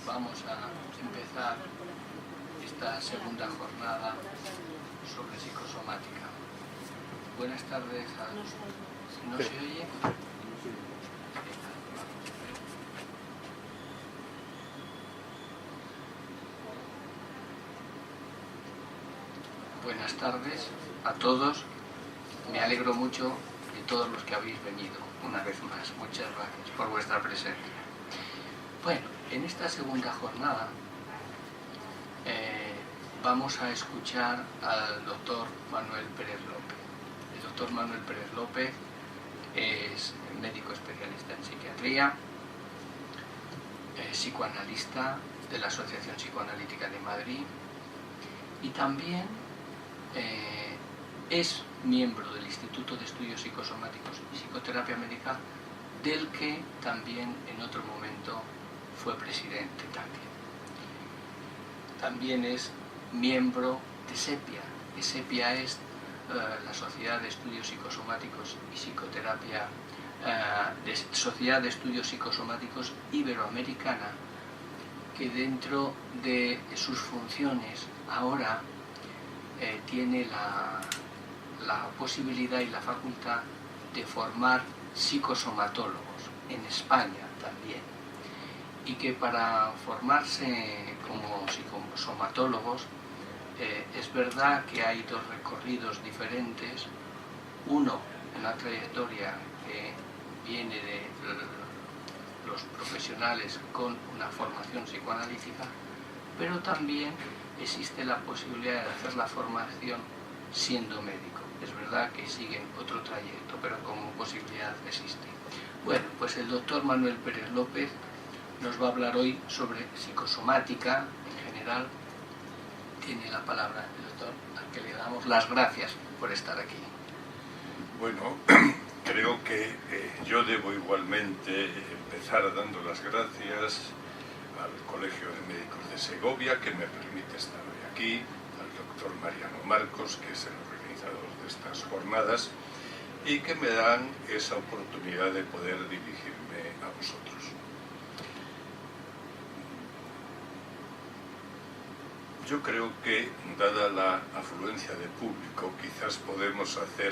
vamos a empezar esta segunda jornada sobre psicosomática. Buenas tardes a todos. ¿No se oye? Buenas tardes a todos. Me alegro mucho de todos los que habéis venido una vez más. Muchas gracias por vuestra presencia. Bueno, en esta segunda jornada vamos a escuchar al doctor Manuel Pérez López. El doctor Manuel Pérez López es médico especialista en psiquiatría, psicoanalista de la Asociación Psicoanalítica de Madrid y también es miembro del Instituto de Estudios Psicosomáticos y Psicoterapia Médica, del que también en otro momento fue presidente también. También es miembro de SEPIA. SEPIA es la Sociedad de Estudios Psicosomáticos y Psicoterapia, Sociedad de Estudios Psicosomáticos Iberoamericana, que dentro de sus funciones ahora tiene la posibilidad y la facultad de formar psicosomatólogos en España también, y que para formarse como psicosomatólogos es verdad que hay dos recorridos diferentes. Uno, una trayectoria que viene de los profesionales con una formación psicoanalítica, pero también existe la posibilidad de hacer la formación siendo médico. Es verdad que siguen otro trayecto, pero como posibilidad existe. Bueno, pues el doctor Manuel Pérez López nos va a hablar hoy sobre psicosomática en general. Tiene la palabra el doctor, al que le damos las gracias por estar aquí. Bueno, creo que yo debo igualmente empezar dando las gracias al Colegio de Médicos de Segovia, que me permite estar hoy aquí, al doctor Mariano Marcos, que es el organizador de estas jornadas, y que me dan esa oportunidad de poder dirigirme a vosotros. Yo creo que, dada la afluencia de público, quizás podemos hacer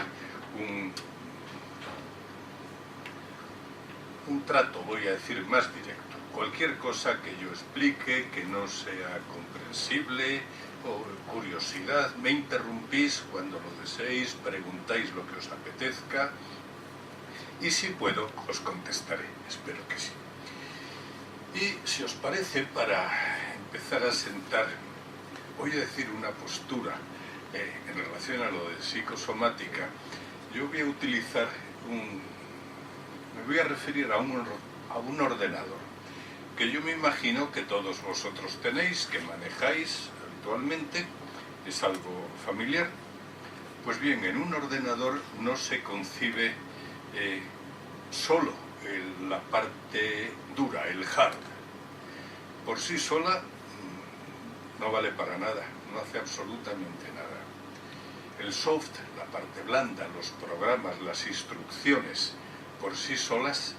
un trato, voy a decir, más directo. Cualquier cosa que yo explique, que no sea comprensible o curiosidad, me interrumpís cuando lo deseéis, preguntáis lo que os apetezca y si puedo, os contestaré. Espero que sí. Y si os parece, para empezar a sentar, voy a decir una postura en relación a lo de psicosomática. Yo voy a utilizar me voy a referir a un ordenador que yo me imagino que todos vosotros tenéis, que manejáis habitualmente, es algo familiar. Pues bien, en un ordenador no se concibe solo la parte dura, el hard. Por sí sola no vale para nada, no hace absolutamente nada. El soft, la parte blanda, los programas, las instrucciones, por sí solas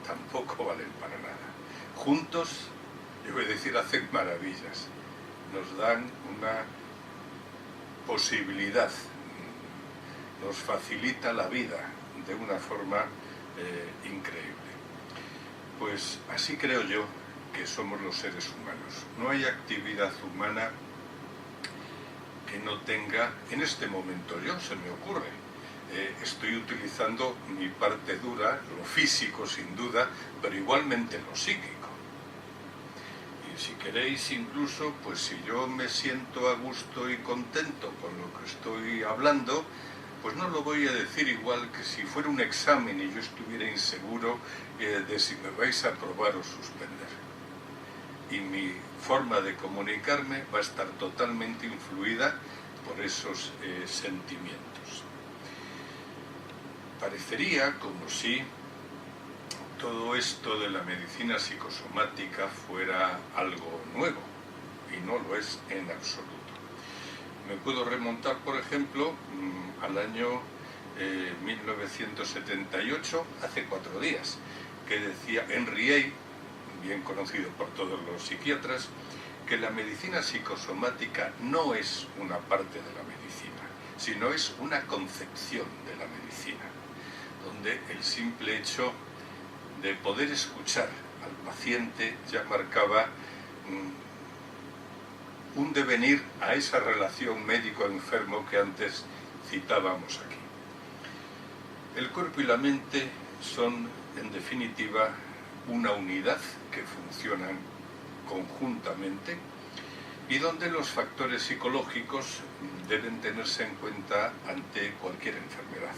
tampoco valen para nada. Juntos, yo voy a decir, hacen maravillas. Nos dan una posibilidad, nos facilita la vida de una forma increíble. Pues así creo yo que somos los seres humanos. No hay actividad humana que no tenga, en este momento yo, se me ocurre, estoy utilizando mi parte dura, lo físico sin duda, pero igualmente lo psíquico. Y si queréis incluso, pues si yo me siento a gusto y contento con lo que estoy hablando, pues no lo voy a decir igual que si fuera un examen y yo estuviera inseguro de si me vais a aprobar o suspender. Y mi forma de comunicarme va a estar totalmente influida por esos sentimientos. Parecería como si todo esto de la medicina psicosomática fuera algo nuevo, y no lo es en absoluto. Me puedo remontar, por ejemplo, al año 1978, hace 4 días, que decía Henry A., bien conocido por todos los psiquiatras, que la medicina psicosomática no es una parte de la medicina, sino es una concepción de la medicina, donde el simple hecho de poder escuchar al paciente ya marcaba un devenir a esa relación médico-enfermo que antes citábamos aquí. El cuerpo y la mente son, en definitiva, una unidad que funcionan conjuntamente y donde los factores psicológicos deben tenerse en cuenta ante cualquier enfermedad.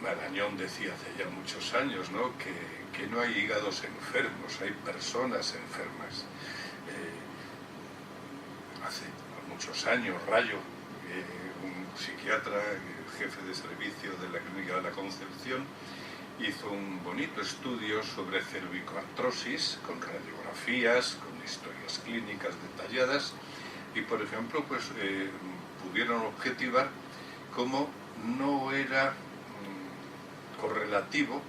Marañón decía hace ya muchos años, ¿no?, que no hay hígados enfermos, hay personas enfermas. Hace muchos años, Rayo, un psiquiatra, jefe de servicio de la Clínica de la Concepción, hizo un bonito estudio sobre cervicoartrosis, con radiografías, con historias clínicas detalladas, y por ejemplo, pues pudieron objetivar cómo no era correlativo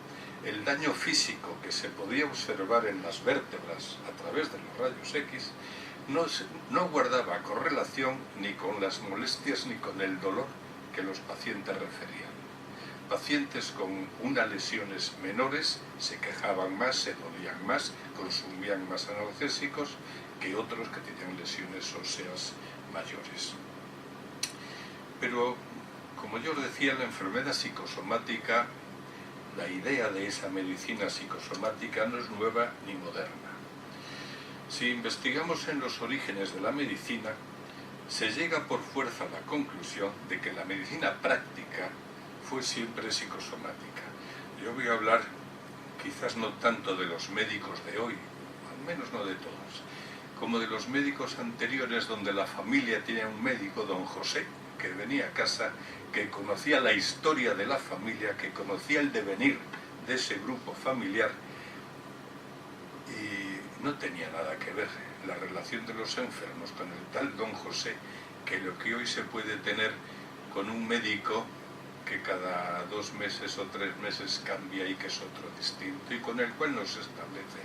el daño físico que se podía observar en las vértebras a través de los rayos X, no guardaba correlación ni con las molestias ni con el dolor que los pacientes referían. Pacientes con unas lesiones menores se quejaban más, se dolían más, consumían más analgésicos que otros que tenían lesiones óseas mayores. Pero, como yo os decía, la enfermedad psicosomática, la idea de esa medicina psicosomática no es nueva ni moderna. Si investigamos en los orígenes de la medicina, se llega por fuerza a la conclusión de que la medicina práctica fue siempre psicosomática. Yo voy a hablar quizás no tanto de los médicos de hoy, al menos no de todos, como de los médicos anteriores, donde la familia tenía un médico, don José, que venía a casa, que conocía la historia de la familia, que conocía el devenir de ese grupo familiar, y no tenía nada que ver la relación de los enfermos con el tal don José, que lo que hoy se puede tener con un médico que cada 2 meses o 3 meses cambia y que es otro distinto, y con el cual no se establece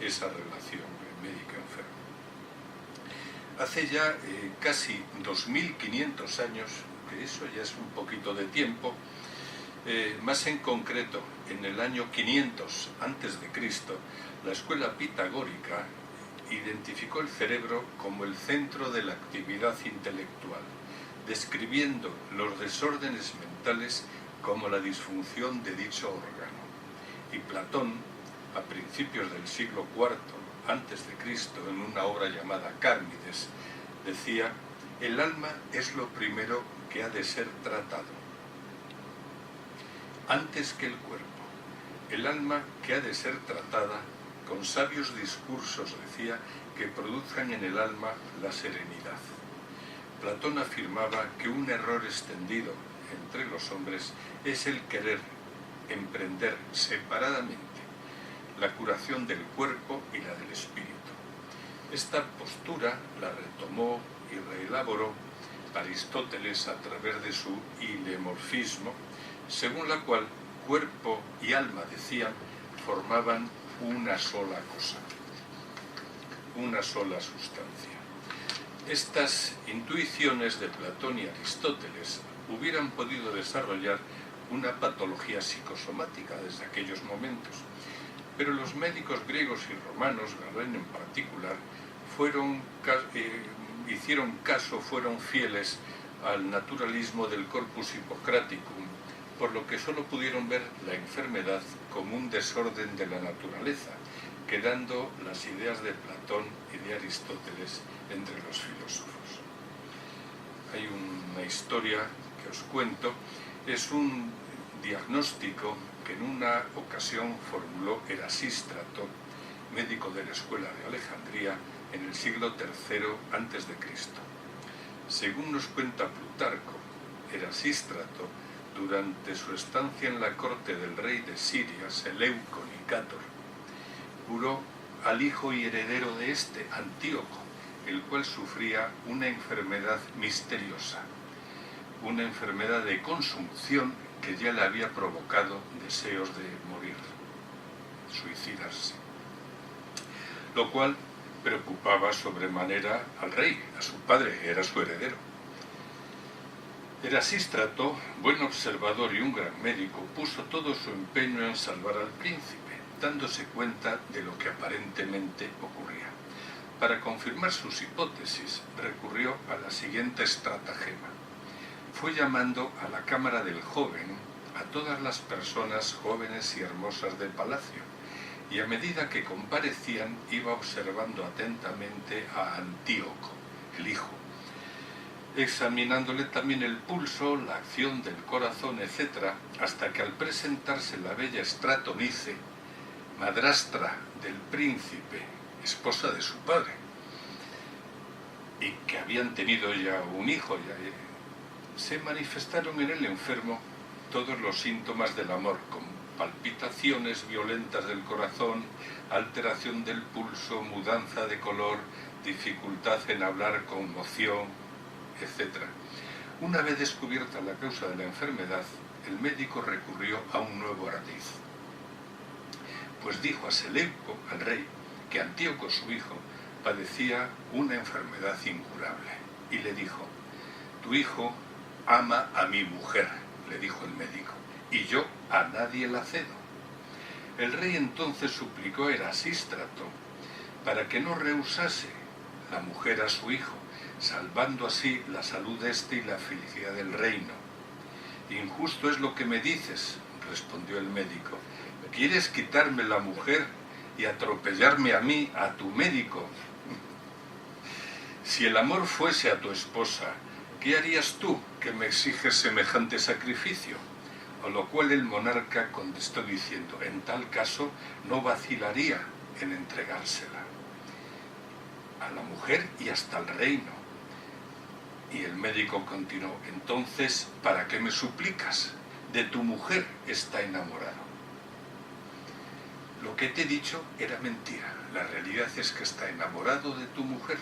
esa relación médico-enfermo. Hace ya casi 2500 años, que eso ya es un poquito de tiempo, más en concreto en el año 500 a.C., la escuela pitagórica identificó el cerebro como el centro de la actividad intelectual, describiendo los desórdenes mentales como la disfunción de dicho órgano. Y Platón, a principios del siglo IV a.C., en una obra llamada Cármides, decía: el alma es lo primero que ha de ser tratado, antes que el cuerpo. El alma que ha de ser tratada con sabios discursos, decía, que produzcan en el alma la serenidad. Platón afirmaba que un error extendido entre los hombres es el querer emprender separadamente la curación del cuerpo y la del espíritu. Esta postura la retomó y reelaboró Aristóteles a través de su ilemorfismo, según la cual cuerpo y alma, decían, formaban una sola cosa, una sola sustancia. Estas intuiciones de Platón y Aristóteles hubieran podido desarrollar una patología psicosomática desde aquellos momentos, pero los médicos griegos y romanos, Galeno en particular, fueron fieles al naturalismo del corpus hippocraticum, por lo que solo pudieron ver la enfermedad como un desorden de la naturaleza, quedando las ideas de Platón y de Aristóteles entre los filósofos. Hay una historia que os cuento, es un diagnóstico que en una ocasión formuló Erasístrato, médico de la escuela de Alejandría, en el siglo III a.C. Según nos cuenta Plutarco, Erasístrato, durante su estancia en la corte del rey de Siria, Seleuco Nicátor, curó al hijo y heredero de este, Antíoco, el cual sufría una enfermedad misteriosa, una enfermedad de consunción que ya le había provocado deseos de morir, suicidarse, lo cual preocupaba sobremanera al rey, a su padre, era su heredero. Erasístrato, buen observador y un gran médico, puso todo su empeño en salvar al príncipe, dándose cuenta de lo que aparentemente ocurría. Para confirmar sus hipótesis, recurrió a la siguiente estratagema. Fue llamando a la cámara del joven a todas las personas jóvenes y hermosas del palacio, y a medida que comparecían iba observando atentamente a Antíoco, el hijo, examinándole también el pulso, la acción del corazón, etc., hasta que al presentarse la bella Estratonice, madrastra del príncipe, esposa de su padre, y que habían tenido ya un hijo, se manifestaron en el enfermo todos los síntomas del amor, con palpitaciones violentas del corazón, alteración del pulso, mudanza de color, dificultad en hablar, conmoción, etc. Una vez descubierta la causa de la enfermedad, el médico recurrió a un nuevo ardid. Pues dijo a Seleuco, al rey, que Antíoco, su hijo, padecía una enfermedad incurable. Y le dijo, tu hijo ama a mi mujer, le dijo el médico, y yo a nadie la cedo. El rey entonces suplicó a Erasístrato para que no rehusase la mujer a su hijo, salvando así la salud de éste y la felicidad del reino. Injusto es lo que me dices, respondió el médico. ¿Quieres quitarme la mujer y atropellarme a mí, a tu médico? Si el amor fuese a tu esposa, ¿qué harías tú que me exiges semejante sacrificio? A lo cual el monarca contestó diciendo, en tal caso no vacilaría en entregársela a la mujer y hasta al reino. Y el médico continuó, entonces, ¿para qué me suplicas? De tu mujer está enamorado. Lo que te he dicho era mentira, la realidad es que está enamorado de tu mujer.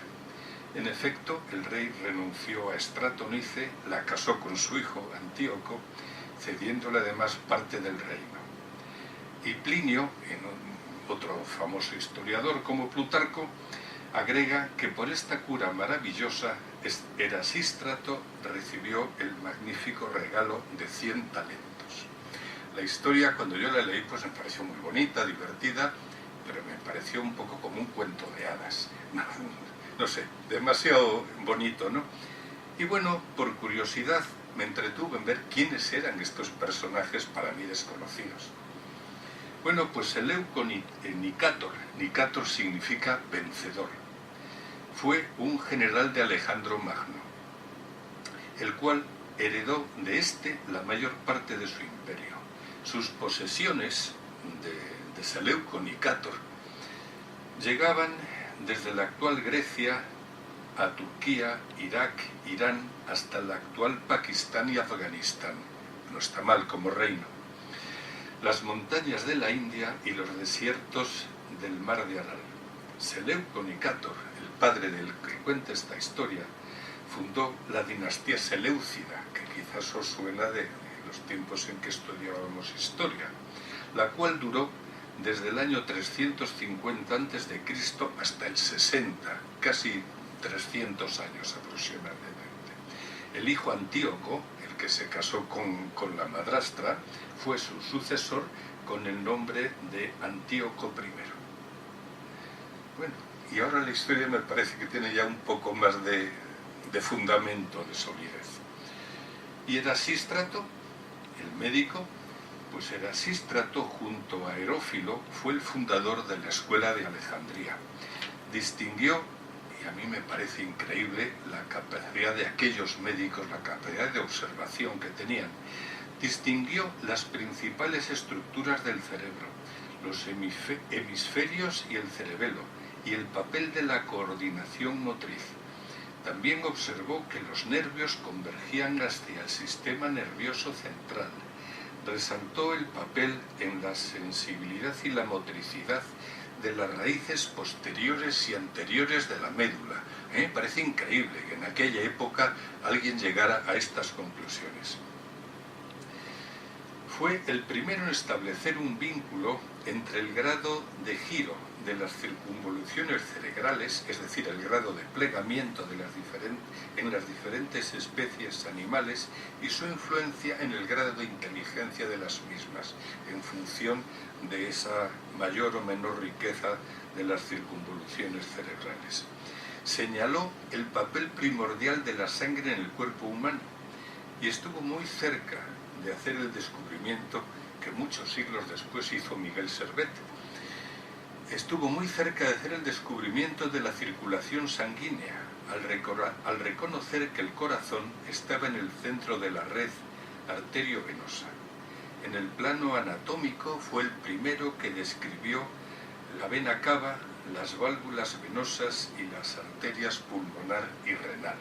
En efecto, el rey renunció a Estratonice, la casó con su hijo Antíoco, cediéndole además parte del reino. Y Plinio, otro famoso historiador como Plutarco, agrega que por esta cura maravillosa Erasístrato recibió el magnífico regalo de 100 talentos. La historia, cuando yo la leí, pues me pareció muy bonita, divertida, pero me pareció un poco como un cuento de hadas. No sé, demasiado bonito, ¿no? Y bueno, por curiosidad, me entretuve en ver quiénes eran estos personajes para mí desconocidos. Bueno, pues Seleuco Nicátor, Nicátor significa vencedor, fue un general de Alejandro Magno, el cual heredó de éste la mayor parte de su imperio. Sus posesiones de Seleuco Nicátor llegaban desde la actual Grecia a Turquía, Irak, Irán, hasta la actual Pakistán y Afganistán. No está mal como reino. Las montañas de la India y los desiertos del mar de Aral. Seleuco Nicátor, el padre del que cuenta esta historia, fundó la dinastía seleucida, que quizás os suena de los tiempos en que estudiábamos historia, la cual duró desde el año 350 a.C. hasta el 60, casi 300 años aproximadamente. El hijo Antíoco, el que se casó con la madrastra, fue su sucesor con el nombre de Antíoco I. Bueno, y ahora la historia me parece que tiene ya un poco más de fundamento, de solidez. Y Erasístrato, el médico, pues Erasístrato junto a Herófilo fue el fundador de la escuela de Alejandría. Distinguió, y a mí me parece increíble, la capacidad de aquellos médicos, la capacidad de observación que tenían. Distinguió las principales estructuras del cerebro, los hemisferios y el cerebelo, y el papel de la coordinación motriz. También observó que los nervios convergían hacia el sistema nervioso central. Resaltó el papel en la sensibilidad y la motricidad de las raíces posteriores y anteriores de la médula. Me parece increíble que en aquella época alguien llegara a estas conclusiones. Fue el primero en establecer un vínculo entre el grado de giro de las circunvoluciones cerebrales, es decir, el grado de plegamiento en las diferentes especies animales, y su influencia en el grado de inteligencia de las mismas, en función de esa mayor o menor riqueza de las circunvoluciones cerebrales. Señaló el papel primordial de la sangre en el cuerpo humano y estuvo muy cerca de hacer el descubrimiento que muchos siglos después hizo Miguel Servet. Estuvo muy cerca de hacer el descubrimiento de la circulación sanguínea, al reconocer que el corazón estaba en el centro de la red arteriovenosa. En el plano anatómico fue el primero que describió la vena cava, las válvulas venosas y las arterias pulmonar y renal.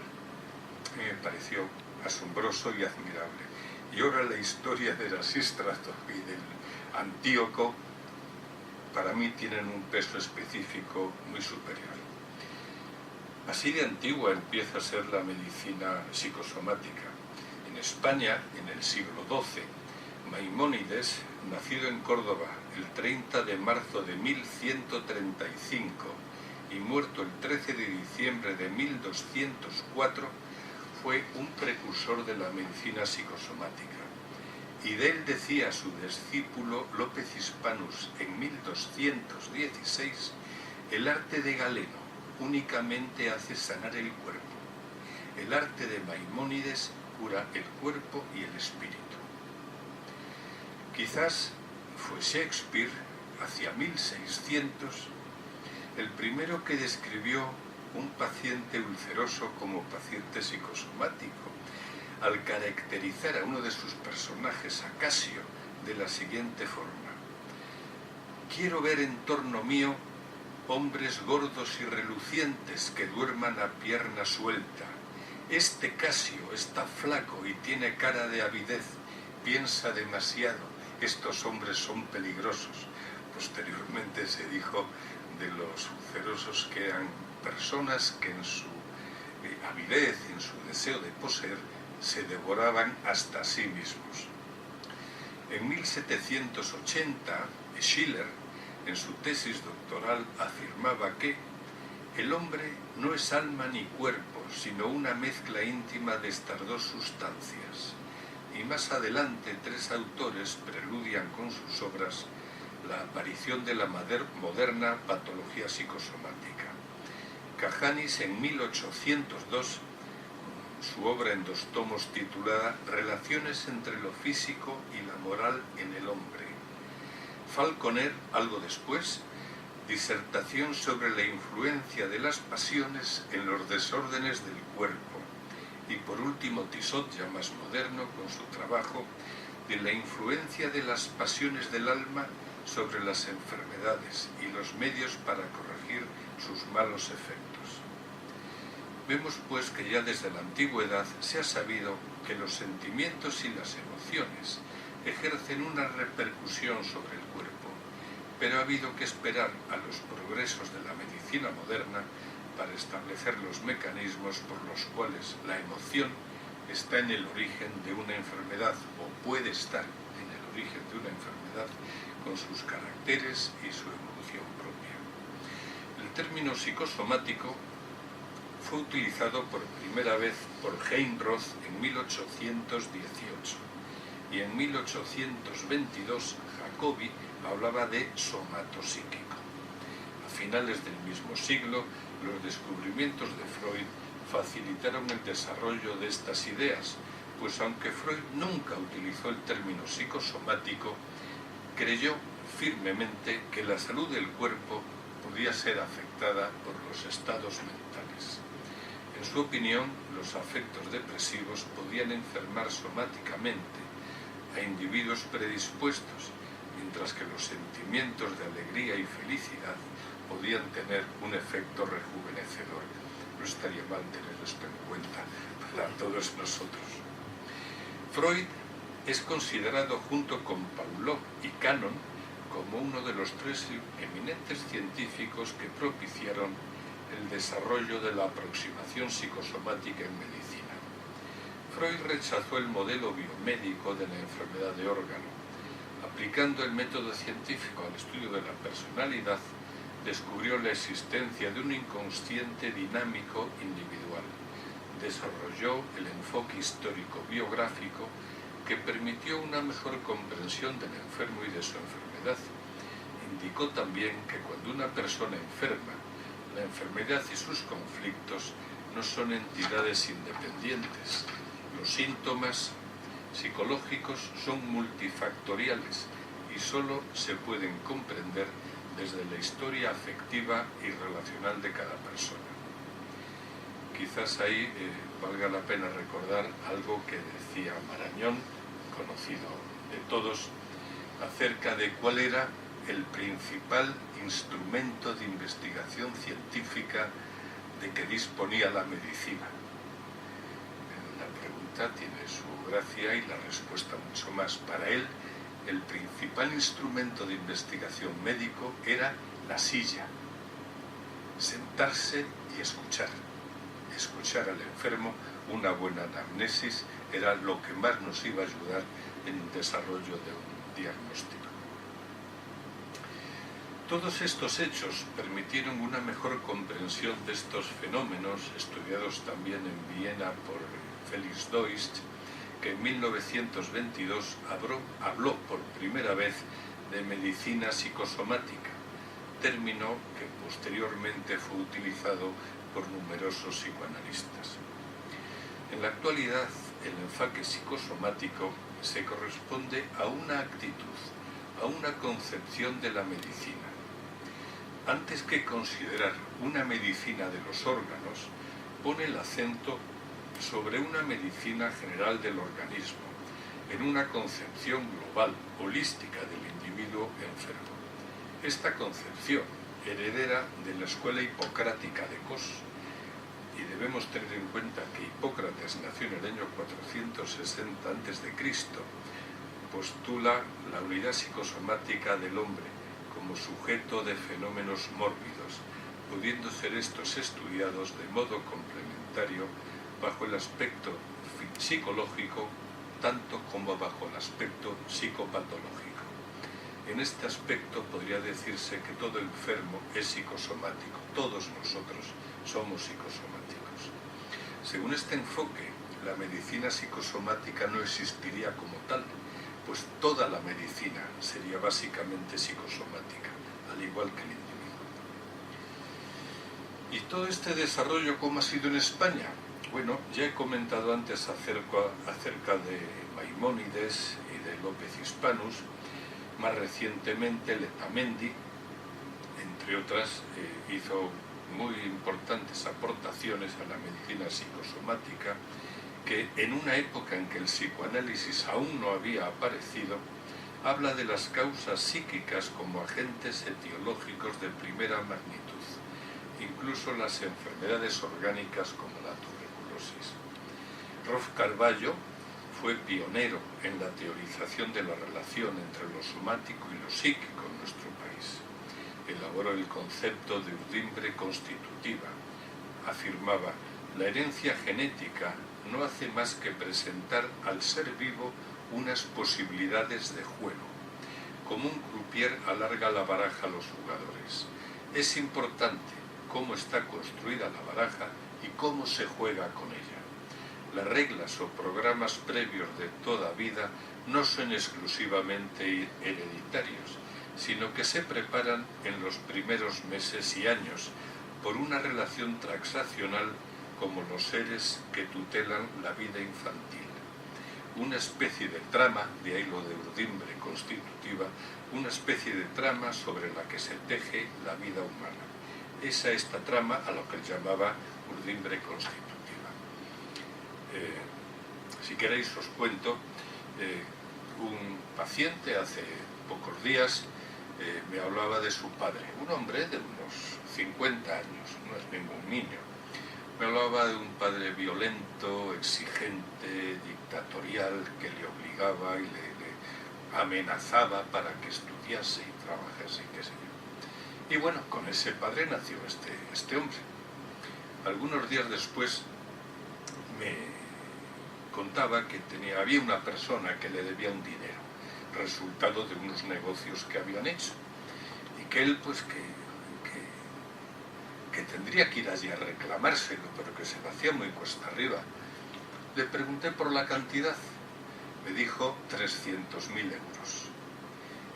A mí me pareció asombroso y admirable. Y ahora la historia de Erasístrato y del Antíoco para mí tienen un peso específico muy superior. Así de antigua empieza a ser la medicina psicosomática. En España, en el siglo XII, Maimónides, nacido en Córdoba el 30 de marzo de 1135 y muerto el 13 de diciembre de 1204, fue un precursor de la medicina psicosomática. Y de él decía su discípulo López Hispanus en 1216, el arte de Galeno únicamente hace sanar el cuerpo. El arte de Maimónides cura el cuerpo y el espíritu. Quizás fue Shakespeare, hacia 1600, el primero que describió un paciente ulceroso como paciente psicosomático, al caracterizar a uno de sus personajes, a Casio, de la siguiente forma: quiero ver en torno mío hombres gordos y relucientes que duerman a pierna suelta. Este Casio está flaco y tiene cara de avidez, piensa demasiado, estos hombres son peligrosos. Posteriormente se dijo de los ulcerosos que eran personas que en su avidez, en su deseo de poseer, se devoraban hasta sí mismos. En 1780, Schiller, en su tesis doctoral, afirmaba que el hombre no es alma ni cuerpo, sino una mezcla íntima de estas dos sustancias. Y más adelante, tres autores preludian con sus obras la aparición de la moderna patología psicosomática. Cajanis, en 1802, su obra en 2 tomos titulada Relaciones entre lo físico y la moral en el hombre. Falconer, algo después, disertación sobre la influencia de las pasiones en los desórdenes del cuerpo. Y por último, Tissot, ya más moderno, con su trabajo de la influencia de las pasiones del alma sobre las enfermedades y los medios para corregir sus malos efectos. Vemos pues que ya desde la antigüedad se ha sabido que los sentimientos y las emociones ejercen una repercusión sobre el cuerpo, pero ha habido que esperar a los progresos de la medicina moderna para establecer los mecanismos por los cuales la emoción está en el origen de una enfermedad o puede estar en el origen de una enfermedad con sus caracteres y su evolución propia. El término psicosomático fue utilizado por primera vez por Heinroth en 1818 y en 1822 Jacobi hablaba de somatopsíquico. A finales del mismo siglo, los descubrimientos de Freud facilitaron el desarrollo de estas ideas, pues aunque Freud nunca utilizó el término psicosomático, creyó firmemente que la salud del cuerpo podía ser afectada por los estados mentales. En su opinión, los afectos depresivos podían enfermar somáticamente a individuos predispuestos, mientras que los sentimientos de alegría y felicidad podían tener un efecto rejuvenecedor. No estaría mal tener esto en cuenta para todos nosotros. Freud es considerado junto con Paulo y Cannon como uno de los 3 eminentes científicos que propiciaron el desarrollo de la aproximación psicosomática en medicina. Freud rechazó el modelo biomédico de la enfermedad de órgano aplicando el método científico al estudio de la personalidad, descubrió la existencia de un inconsciente dinámico individual. Desarrolló el enfoque histórico-biográfico que permitió una mejor comprensión del enfermo y de su enfermedad. Indicó también que cuando una persona enferma, la enfermedad y sus conflictos no son entidades independientes. Los síntomas psicológicos son multifactoriales y solo se pueden comprender desde la historia afectiva y relacional de cada persona. Quizás ahí valga la pena recordar algo que decía Marañón, conocido de todos, acerca de cuál era el principal instrumento de investigación científica de que disponía la medicina. La pregunta tiene su gracia y la respuesta mucho más. Para él, el principal instrumento de investigación médico era la silla, sentarse y escuchar. Escuchar al enfermo, una buena anamnesis, era lo que más nos iba a ayudar en el desarrollo de un diagnóstico. Todos estos hechos permitieron una mejor comprensión de estos fenómenos, estudiados también en Viena por Felix Deutsch, que en 1922 habló por primera vez de medicina psicosomática, término que posteriormente fue utilizado por numerosos psicoanalistas. En la actualidad, el enfoque psicosomático se corresponde a una actitud, a una concepción de la medicina. Antes que considerar una medicina de los órganos, pone el acento sobre una medicina general del organismo, en una concepción global, holística del individuo enfermo. Esta concepción, heredera de la escuela hipocrática de Kos, y debemos tener en cuenta que Hipócrates nació en el año 460 a.C., postula la unidad psicosomática del hombre como sujeto de fenómenos mórbidos, pudiendo ser estos estudiados de modo complementario bajo el aspecto psicológico tanto como bajo el aspecto psicopatológico. En este aspecto podría decirse que todo enfermo es psicosomático, todos nosotros somos psicosomáticos. Según este enfoque, la medicina psicosomática no existiría como tal, pues toda la medicina sería básicamente psicosomática, al igual que el individuo. ¿Y todo este desarrollo cómo ha sido en España? Bueno, ya he comentado antes acerca de Maimónides y de López Hispanus. Más recientemente Letamendi, entre otras, hizo muy importantes aportaciones a la medicina psicosomática, que en una época en que el psicoanálisis aún no había aparecido, habla de las causas psíquicas como agentes etiológicos de primera magnitud, incluso las enfermedades orgánicas como la tuberculosis. Rolf Carballo fue pionero en la teorización de la relación entre lo somático y lo psíquico en nuestro país. Elaboró el concepto de urdimbre constitutiva. Afirmaba: la herencia genética no hace más que presentar al ser vivo unas posibilidades de juego. Como un croupier alarga la baraja a los jugadores. Es importante cómo está construida la baraja y cómo se juega con ella. Las reglas o programas previos de toda vida no son exclusivamente hereditarios, sino que se preparan en los primeros meses y años por una relación transaccional como los seres que tutelan la vida infantil. Una especie de trama, de ahí lo de urdimbre constitutiva, una especie de trama sobre la que se teje la vida humana. Es a esta trama a lo que él llamaba urdimbre constitutiva. Si queréis os cuento, un paciente hace pocos días me hablaba de su padre, un hombre de unos 50 años, no es ningún niño. Me hablaba de un padre violento, exigente, dictatorial, que le obligaba y le amenazaba para que estudiase y trabajase, qué sé yo. Y bueno, con ese padre nació este hombre. Algunos días después me contaba que había una persona que le debía un dinero. resultado de unos negocios que habían hecho, y que él pues que tendría que ir allí a reclamárselo, pero que se lo hacía muy cuesta arriba. Le pregunté por la cantidad, me dijo 300.000 euros.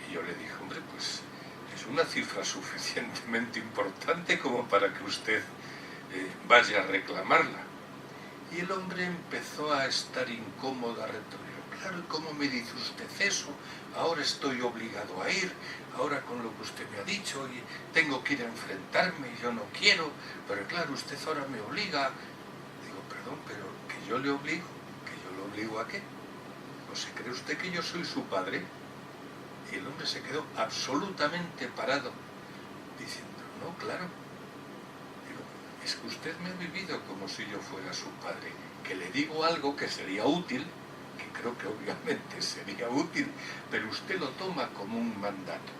Y yo le dije, hombre, pues es una cifra suficientemente importante como para que usted vaya a reclamarla. Y el hombre empezó a estar incómodo, a retornar. Claro, ¿y cómo me dice usted eso? Ahora estoy obligado a ir, ahora con lo que usted me ha dicho, y tengo que ir a enfrentarme, y yo no quiero, pero claro, usted ahora me obliga. Digo, perdón, pero ¿que yo le obligo? ¿Que yo le obligo a qué? ¿O se cree usted que yo soy su padre? Y el hombre se quedó absolutamente parado, diciendo, no, claro. Digo, es que usted me ha vivido como si yo fuera su padre, que le digo algo que sería útil, que creo que obviamente sería útil, pero usted lo toma como un mandato.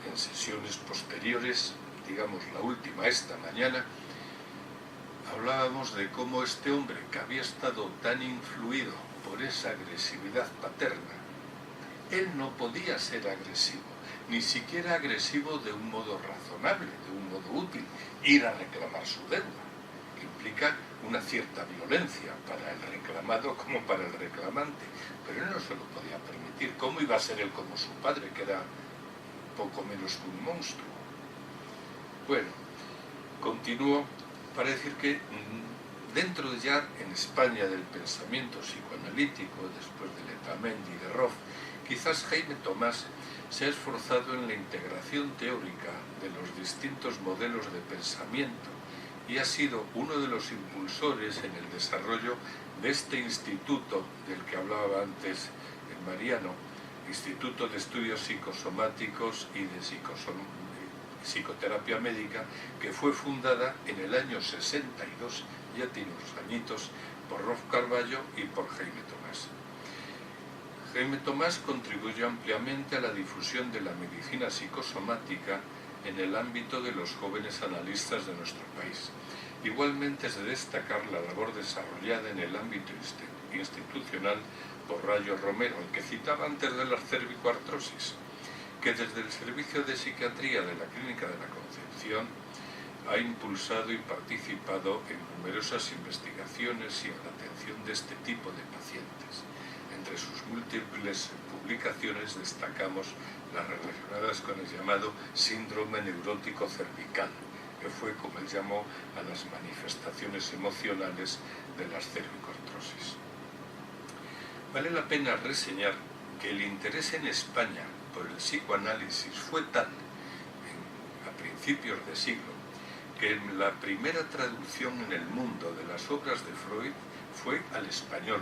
En sesiones posteriores, digamos la última esta mañana, hablábamos de cómo este hombre, que había estado tan influido por esa agresividad paterna, él no podía ser agresivo, ni siquiera agresivo de un modo razonable, de un modo útil, ir a reclamar su deuda, que implica una cierta violencia para el reclamado como para el reclamante, pero él no se lo podía permitir. ¿Cómo iba a ser él como su padre, que era poco menos que un monstruo? Bueno, continúo para decir que dentro de ya en España del pensamiento psicoanalítico, después de Letamendi y de Roth, quizás Jaime Tomás se ha esforzado en la integración teórica de los distintos modelos de pensamiento y ha sido uno de los impulsores en el desarrollo de este instituto del que hablaba antes el Mariano, Instituto de Estudios Psicosomáticos y de Psicoterapia Médica, que fue fundada en el año 62, ya tiene unos añitos, por Rolf Carballo y por Jaime Tomás. Jaime Tomás contribuyó ampliamente a la difusión de la medicina psicosomática en el ámbito de los jóvenes analistas de nuestro país. Igualmente es de destacar la labor desarrollada en el ámbito institucional por Rayo Romero, el que citaba antes de la cervicoartrosis, que desde el Servicio de Psiquiatría de la Clínica de la Concepción ha impulsado y participado en numerosas investigaciones y en la atención de este tipo de pacientes. Entre sus múltiples publicaciones destacamos las relacionadas con el llamado síndrome neurótico cervical, que fue como él llamó a las manifestaciones emocionales de las cervicoartrosis. Vale la pena reseñar que el interés en España por el psicoanálisis fue tal a principios de siglo que la primera traducción en el mundo de las obras de Freud fue al español,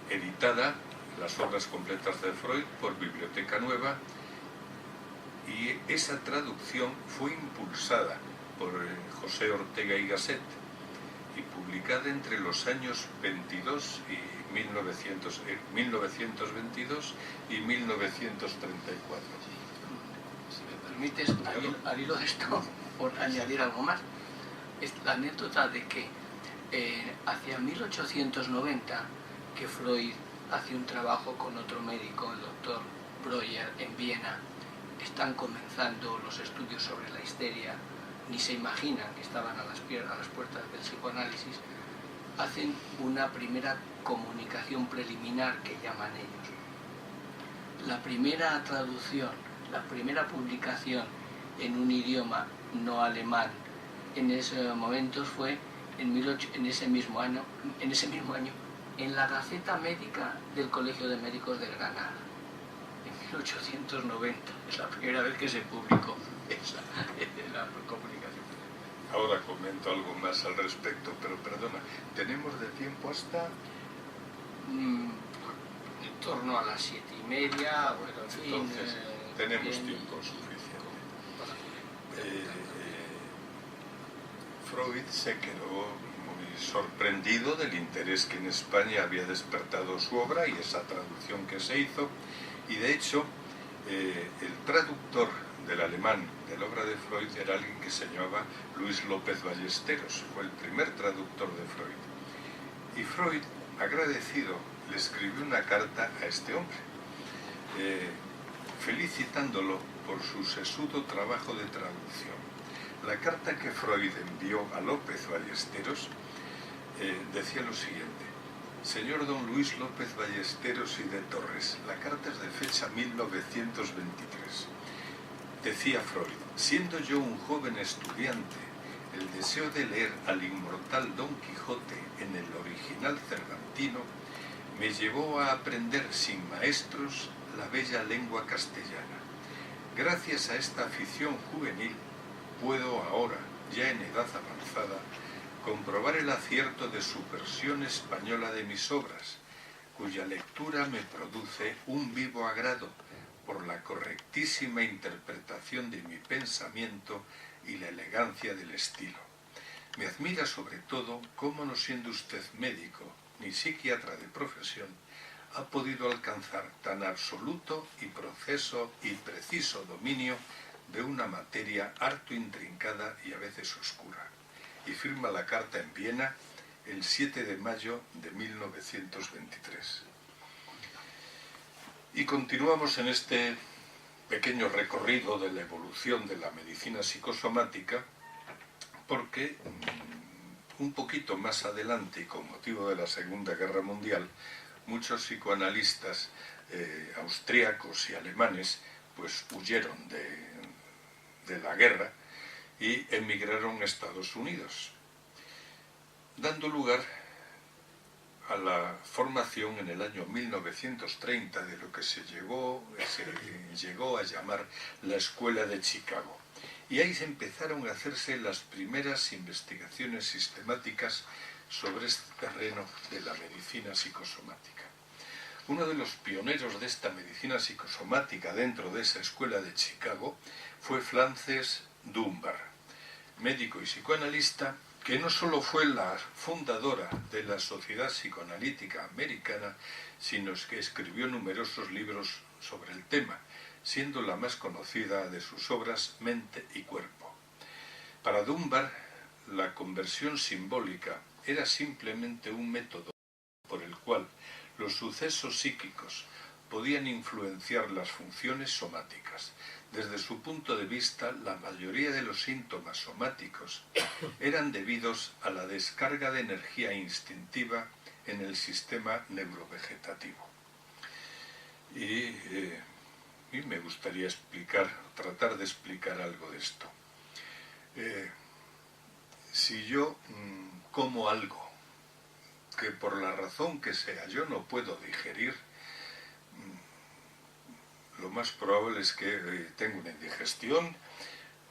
editada las obras completas de Freud por Biblioteca Nueva, y esa traducción fue impulsada por José Ortega y Gasset y publicada entre los años 1922 y 1934. Si me permites, al hilo de esto, por añadir algo más, es la anécdota de que hacia 1890 que Freud hace un trabajo con otro médico, el doctor Breuer, en Viena. Están comenzando los estudios sobre la histeria, ni se imaginan que estaban a las puertas del psicoanálisis. Hacen una primera comunicación preliminar que llaman ellos. La primera traducción, la primera publicación en un idioma no alemán en esos momentos fue en ese mismo año en la Gaceta Médica del Colegio de Médicos de Granada, en 1890. Es la primera vez que se publicó la comunicación. Ahora comento algo más al respecto, pero perdona, ¿tenemos de tiempo hasta...? En torno a las 7:30, bueno, en fin... Entonces, tenemos tiempo suficiente. Freud se quedó muy sorprendido del interés que en España había despertado su obra y esa traducción que se hizo, y de hecho el traductor del alemán de la obra de Freud era alguien que se llamaba Luis López Ballesteros, fue el primer traductor de Freud. Y Freud, agradecido, le escribió una carta a este hombre, felicitándolo por su sesudo trabajo de traducción. La carta que Freud envió a López Ballesteros decía lo siguiente: Señor don Luis López Ballesteros y de Torres, la carta es de fecha 1923. Decía Freud: siendo yo un joven estudiante, el deseo de leer al inmortal Don Quijote en el original cervantino me llevó a aprender sin maestros la bella lengua castellana. Gracias a esta afición juvenil, puedo ahora, ya en edad avanzada, comprobar el acierto de su versión española de mis obras, cuya lectura me produce un vivo agrado por la correctísima interpretación de mi pensamiento y la elegancia del estilo. Me admira sobre todo cómo, no siendo usted médico ni psiquiatra de profesión, ha podido alcanzar tan absoluto y preciso dominio de una materia harto intrincada y a veces oscura. Y firma la carta en Viena el 7 de mayo de 1923. Y continuamos en este pequeño recorrido de la evolución de la medicina psicosomática, porque un poquito más adelante, y con motivo de la Segunda Guerra Mundial, muchos psicoanalistas austríacos y alemanes pues huyeron de la guerra y emigraron a Estados Unidos, dando lugar a la formación en el año 1930 de lo que se llegó a llamar la Escuela de Chicago. Y ahí se empezaron a hacerse las primeras investigaciones sistemáticas sobre este terreno de la medicina psicosomática. Uno de los pioneros de esta medicina psicosomática dentro de esa Escuela de Chicago fue Frances Dunbar, médico y psicoanalista, que no solo fue la fundadora de la Sociedad Psicoanalítica Americana, sino que escribió numerosos libros sobre el tema, siendo la más conocida de sus obras Mente y Cuerpo. Para Dunbar, la conversión simbólica era simplemente un método por el cual los sucesos psíquicos podían influenciar las funciones somáticas. Desde su punto de vista, la mayoría de los síntomas somáticos eran debidos a la descarga de energía instintiva en el sistema neurovegetativo. Y me gustaría tratar de explicar algo de esto. Si yo como algo que por la razón que sea yo no puedo digerir, lo más probable es que tenga una indigestión,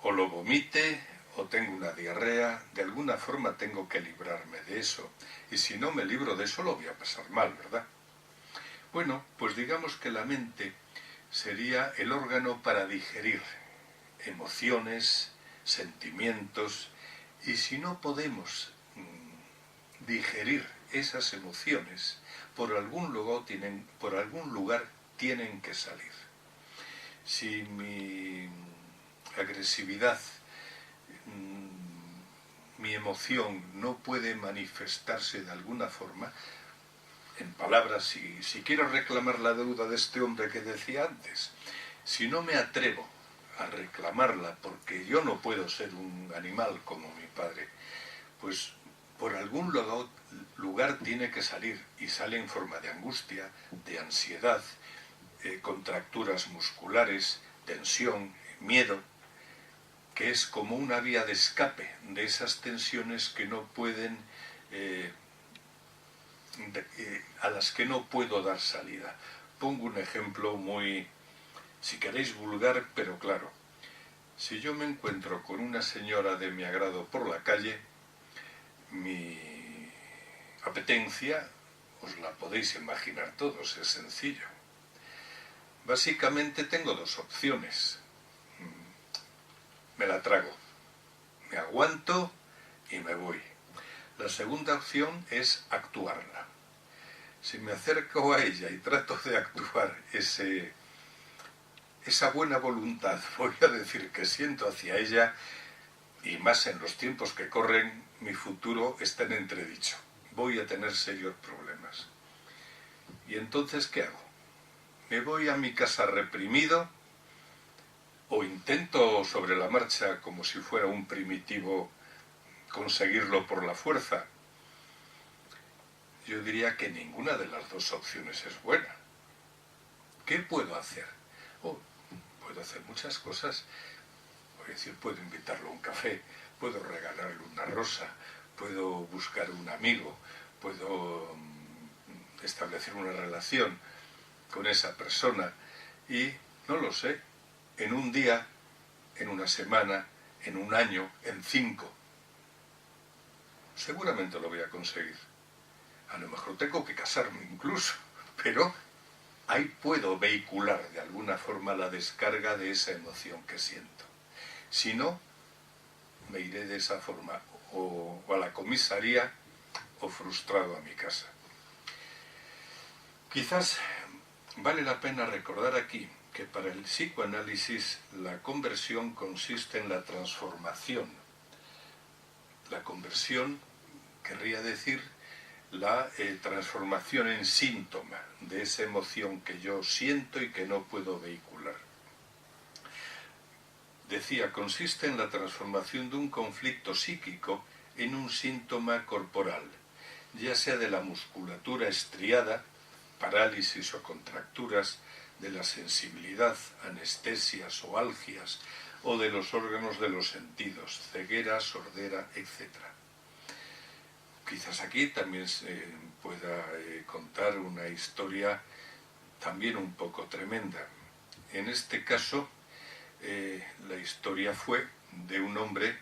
o lo vomite, o tengo una diarrea. De alguna forma tengo que librarme de eso. Y si no me libro de eso, lo voy a pasar mal, ¿verdad? Bueno, pues digamos que la mente sería el órgano para digerir emociones, sentimientos, y si no podemos digerir esas emociones, por algún lugar tienen que salir. Si mi agresividad, mi emoción no puede manifestarse de alguna forma, en palabras, si quiero reclamar la deuda de este hombre que decía antes, si no me atrevo a reclamarla porque yo no puedo ser un animal como mi padre, pues por algún lugar tiene que salir, y sale en forma de angustia, de ansiedad, contracturas musculares, tensión, miedo, que es como una vía de escape de esas tensiones que no pueden, a las que no puedo dar salida. Pongo un ejemplo muy, si queréis, vulgar, pero claro. Si yo me encuentro con una señora de mi agrado por la calle, mi apetencia, os la podéis imaginar todos, es sencillo. Básicamente tengo dos opciones. Me la trago, me aguanto y me voy. La segunda opción es actuarla. Si me acerco a ella y trato de actuar esa buena voluntad, voy a decir, que siento hacia ella, y más en los tiempos que corren, mi futuro está en entredicho. Voy a tener serios problemas. ¿Y entonces qué hago? ¿Me voy a mi casa reprimido o intento sobre la marcha, como si fuera un primitivo, conseguirlo por la fuerza? Yo diría que ninguna de las dos opciones es buena. ¿Qué puedo hacer? Puedo hacer muchas cosas. Voy a decir, puedo invitarlo a un café, puedo regalarle una rosa, puedo buscar un amigo, puedo establecer una relación con esa persona y, no lo sé, en un día, en una semana, en un año, en 5, seguramente lo voy a conseguir. A lo mejor tengo que casarme incluso, pero ahí puedo vehicular de alguna forma la descarga de esa emoción que siento. Si no, me iré de esa forma o a la comisaría o frustrado a mi casa. Quizás vale la pena recordar aquí que para el psicoanálisis la conversión consiste en la transformación. La conversión querría decir la transformación en síntoma de esa emoción que yo siento y que no puedo vehicular. Decía, consiste en la transformación de un conflicto psíquico en un síntoma corporal, ya sea de la musculatura estriada, parálisis o contracturas, de la sensibilidad, anestesias o algias, o de los órganos de los sentidos, ceguera, sordera, etc. Quizás aquí también se pueda contar una historia también un poco tremenda. En este caso, la historia fue de un hombre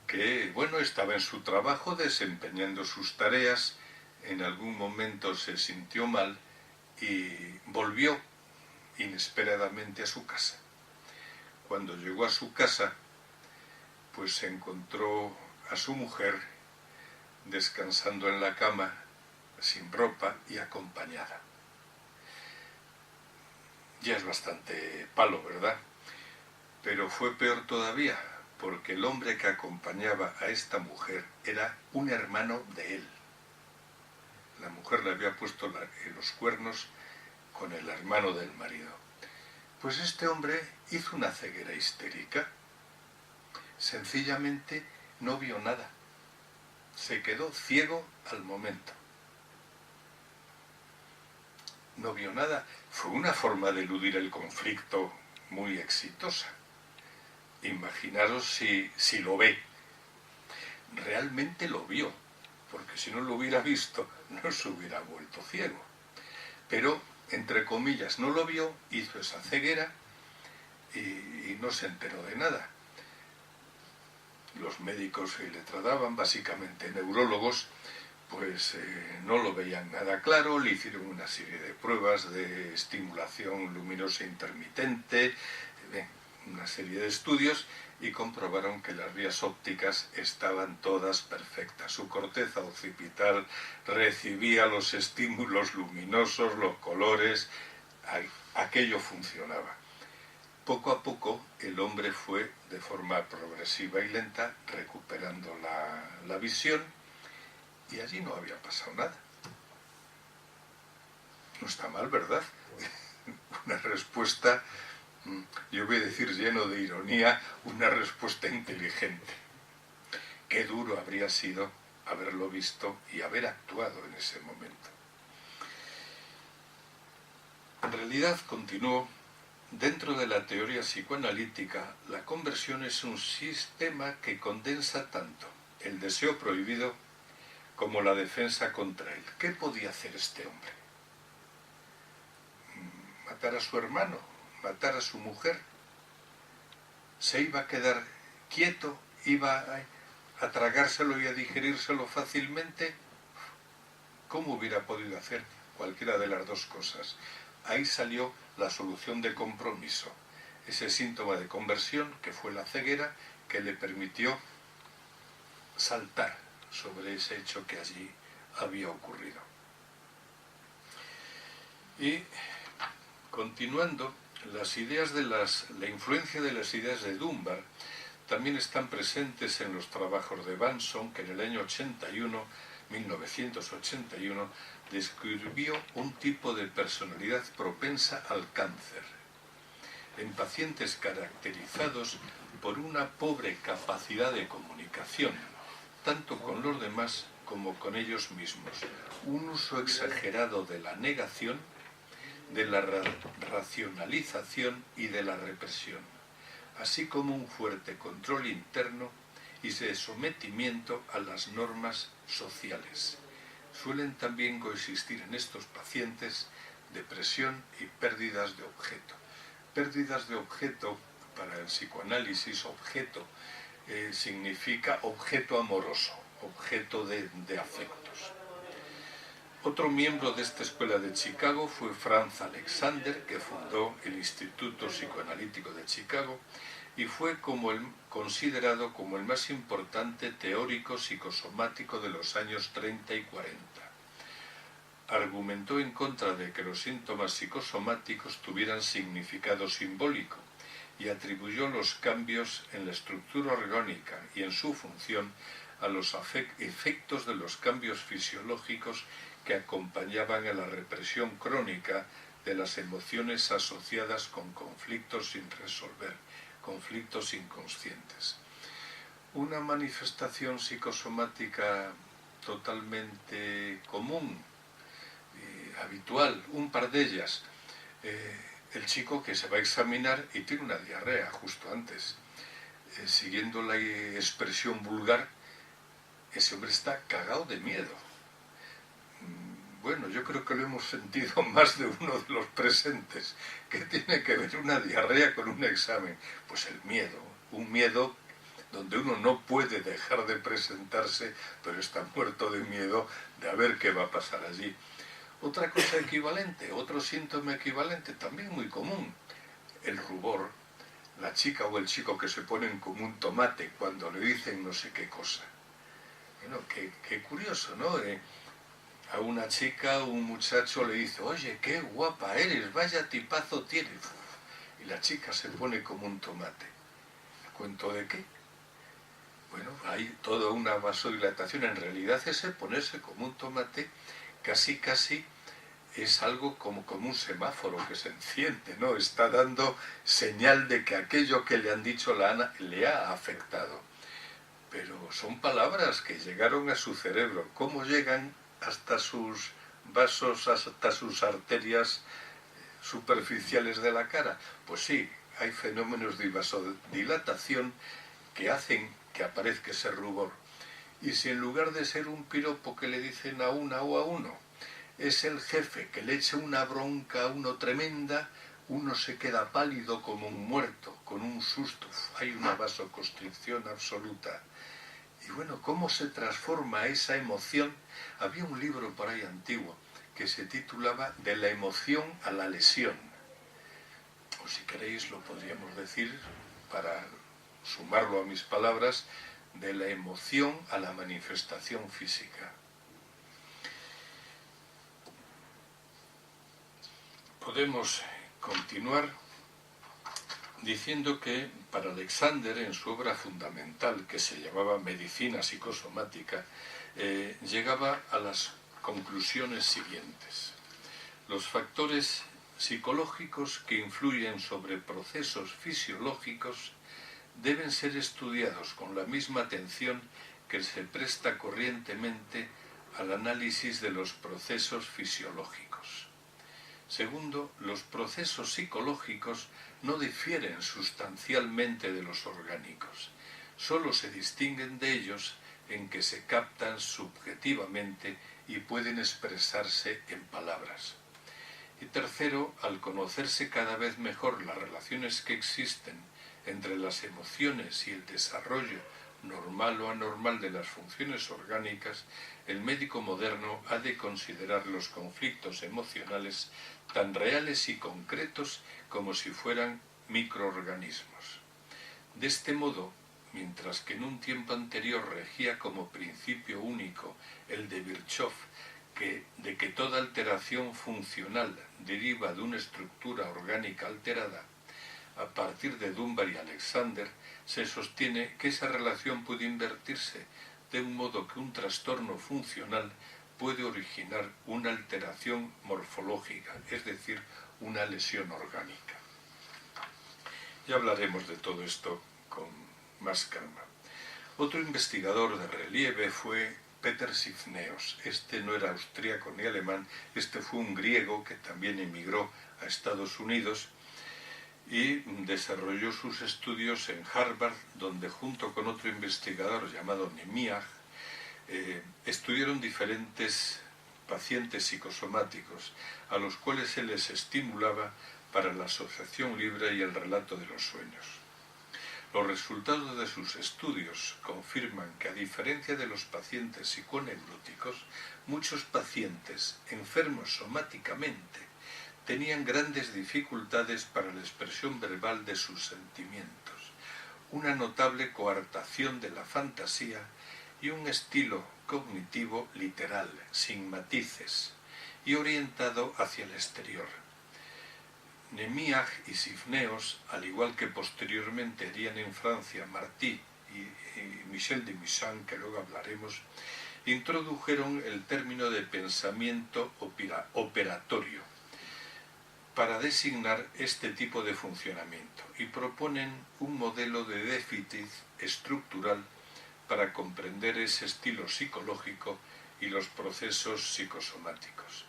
que, bueno, estaba en su trabajo desempeñando sus tareas, en algún momento se sintió mal y volvió inesperadamente a su casa. Cuando llegó a su casa, pues se encontró a su mujer descansando en la cama, sin ropa y acompañada. Ya es bastante palo, ¿verdad? Pero fue peor todavía, porque el hombre que acompañaba a esta mujer era un hermano de él. La mujer le había puesto los cuernos con el hermano del marido. Pues este hombre hizo una ceguera histérica. Sencillamente no vio nada. Se quedó ciego al momento. No vio nada. Fue una forma de eludir el conflicto muy exitosa. Imaginaros si lo ve. Realmente lo vio, porque si no lo hubiera visto, no se hubiera vuelto ciego. Pero, entre comillas, no lo vio, hizo esa ceguera y no se enteró de nada. Los médicos que le trataban, básicamente neurólogos, pues no lo veían nada claro, le hicieron una serie de pruebas de estimulación luminosa intermitente, una serie de estudios y comprobaron que las vías ópticas estaban todas perfectas. Su corteza occipital recibía los estímulos luminosos, los colores, aquello funcionaba. Poco a poco el hombre fue de forma progresiva y lenta recuperando la visión y allí no había pasado nada. No está mal, ¿verdad? Una respuesta, yo voy a decir lleno de ironía, una respuesta inteligente. Qué duro habría sido haberlo visto y haber actuado en ese momento. En realidad, continuó, dentro de la teoría psicoanalítica, la conversión es un sistema que condensa tanto el deseo prohibido como la defensa contra él. ¿Qué podía hacer este hombre? ¿Matar a su hermano? ¿Matar a su mujer? ¿Se iba a quedar quieto? ¿Iba a tragárselo y a digerírselo fácilmente? ¿Cómo hubiera podido hacer cualquiera de las dos cosas? Ahí salió la solución de compromiso, ese síntoma de conversión que fue la ceguera que le permitió saltar sobre ese hecho que allí había ocurrido. Y continuando, la influencia de las ideas de Dunbar también están presentes en los trabajos de Banson, que en el año 81 1981, describió un tipo de personalidad propensa al cáncer en pacientes caracterizados por una pobre capacidad de comunicación, tanto con los demás como con ellos mismos, un uso exagerado de la negación, de la racionalización y de la represión, así como un fuerte control interno y de sometimiento a las normas sociales. Suelen también coexistir en estos pacientes depresión y pérdidas de objeto. Pérdidas de objeto, para el psicoanálisis, objeto significa objeto amoroso, objeto de afectos. Otro miembro de esta escuela de Chicago fue Franz Alexander, que fundó el Instituto Psicoanalítico de Chicago y fue considerado como el más importante teórico psicosomático de los años 30 y 40. Argumentó en contra de que los síntomas psicosomáticos tuvieran significado simbólico y atribuyó los cambios en la estructura orgánica y en su función a los efectos de los cambios fisiológicos que acompañaban a la represión crónica de las emociones asociadas con conflictos sin resolver, conflictos inconscientes. Una manifestación psicosomática totalmente común, habitual, un par de ellas, el chico que se va a examinar y tiene una diarrea justo antes. Siguiendo la expresión vulgar, ese hombre está cagado de miedo. Bueno, yo creo que lo hemos sentido más de uno de los presentes. ¿Qué tiene que ver una diarrea con un examen? Pues el miedo, un miedo donde uno no puede dejar de presentarse, pero está muerto de miedo de a ver qué va a pasar allí. Otra cosa equivalente, otro síntoma equivalente, también muy común, el rubor, la chica o el chico que se ponen como un tomate cuando le dicen no sé qué cosa. Bueno, qué curioso, ¿no? A una chica o un muchacho le dice, oye, qué guapa eres, vaya tipazo tienes. Y la chica se pone como un tomate. ¿Cuento de qué? Bueno, hay toda una vasodilatación. En realidad ese ponerse como un tomate casi es algo como un semáforo que se enciende, ¿no? Está dando señal de que aquello que le han dicho le ha afectado. Pero son palabras que llegaron a su cerebro. ¿Cómo llegan hasta sus vasos, hasta sus arterias superficiales de la cara? Pues sí, hay fenómenos de vasodilatación que hacen que aparezca ese rubor. Y si en lugar de ser un piropo que le dicen a una o a uno, es el jefe que le echa una bronca a uno tremenda, uno se queda pálido como un muerto, con un susto. Hay una vasoconstricción absoluta. Y bueno, ¿cómo se transforma esa emoción? Había un libro por ahí antiguo que se titulaba De la emoción a la lesión. O si queréis lo podríamos decir, para sumarlo a mis palabras, de la emoción a la manifestación física. Podemos continuar diciendo que para Alexander, en su obra fundamental, que se llamaba Medicina Psicosomática, llegaba a las conclusiones siguientes. Los factores psicológicos que influyen sobre procesos fisiológicos deben ser estudiados con la misma atención que se presta corrientemente al análisis de los procesos fisiológicos. Segundo, los procesos psicológicos no difieren sustancialmente de los orgánicos, solo se distinguen de ellos en que se captan subjetivamente y pueden expresarse en palabras. Y tercero, al conocerse cada vez mejor las relaciones que existen entre las emociones y el desarrollo normal o anormal de las funciones orgánicas, el médico moderno ha de considerar los conflictos emocionales tan reales y concretos como si fueran microorganismos. De este modo, mientras que en un tiempo anterior regía como principio único el de Virchow, de que toda alteración funcional deriva de una estructura orgánica alterada, a partir de Dunbar y Alexander, se sostiene que esa relación puede invertirse de un modo que un trastorno funcional puede originar una alteración morfológica, es decir, una lesión orgánica. Ya hablaremos de todo esto con más calma. Otro investigador de relieve fue Peter Sifneos. Este no era austríaco ni alemán, este fue un griego que también emigró a Estados Unidos y desarrolló sus estudios en Harvard, donde junto con otro investigador llamado Nemiach estudiaron diferentes pacientes psicosomáticos a los cuales se les estimulaba para la asociación libre y el relato de los sueños. Los resultados de sus estudios confirman que, a diferencia de los pacientes psiconeuróticos, muchos pacientes enfermos somáticamente tenían grandes dificultades para la expresión verbal de sus sentimientos, una notable coartación de la fantasía y un estilo cognitivo literal, sin matices, y orientado hacia el exterior. Nemiach y Sifneos, al igual que posteriormente harían en Francia Martí y Michel de Missan, que luego hablaremos, introdujeron el término de pensamiento operatorio para designar este tipo de funcionamiento y proponen un modelo de déficit estructural para comprender ese estilo psicológico y los procesos psicosomáticos.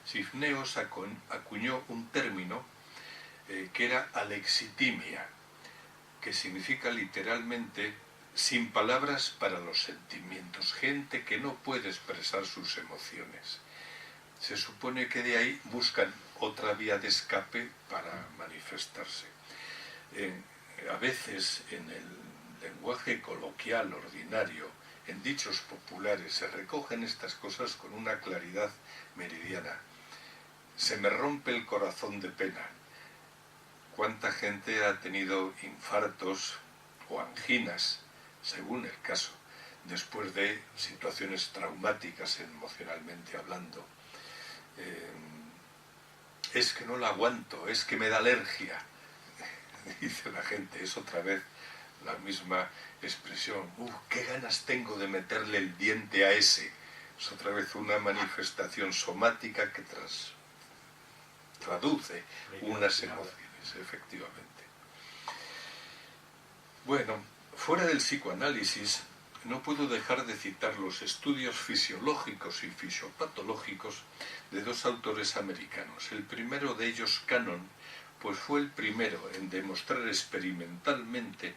Sifneos acuñó un término que era alexitimia, que significa literalmente sin palabras para los sentimientos, gente que no puede expresar sus emociones. Se supone que de ahí buscan otra vía de escape para manifestarse. A veces en el lenguaje coloquial, ordinario, en dichos populares, se recogen estas cosas con una claridad meridiana. Se me rompe el corazón de pena. ¿Cuánta gente ha tenido infartos o anginas, según el caso, después de situaciones traumáticas emocionalmente hablando? Es que no la aguanto, es que me da alergia, dice la gente. Es otra vez la misma expresión. ¡Qué ganas tengo de meterle el diente a ese! Es otra vez una manifestación somática que traduce unas emociones, efectivamente. Bueno, fuera del psicoanálisis, no puedo dejar de citar los estudios fisiológicos y fisiopatológicos de dos autores americanos. El primero de ellos, Cannon, pues fue el primero en demostrar experimentalmente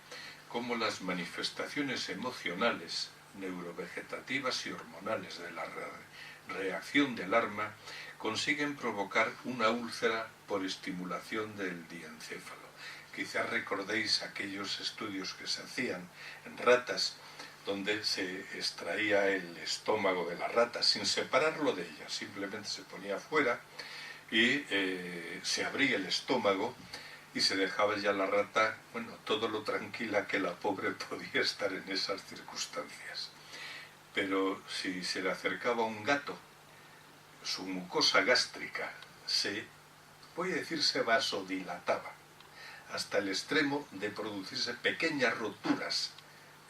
cómo las manifestaciones emocionales, neurovegetativas y hormonales de la reacción de alarma consiguen provocar una úlcera por estimulación del diencéfalo. Quizás recordéis aquellos estudios que se hacían en ratas, donde se extraía el estómago de la rata sin separarlo de ella, simplemente se ponía fuera y se abría el estómago y se dejaba ya la rata, todo lo tranquila que la pobre podía estar en esas circunstancias. Pero si se le acercaba un gato, su mucosa gástrica se vasodilataba hasta el extremo de producirse pequeñas roturas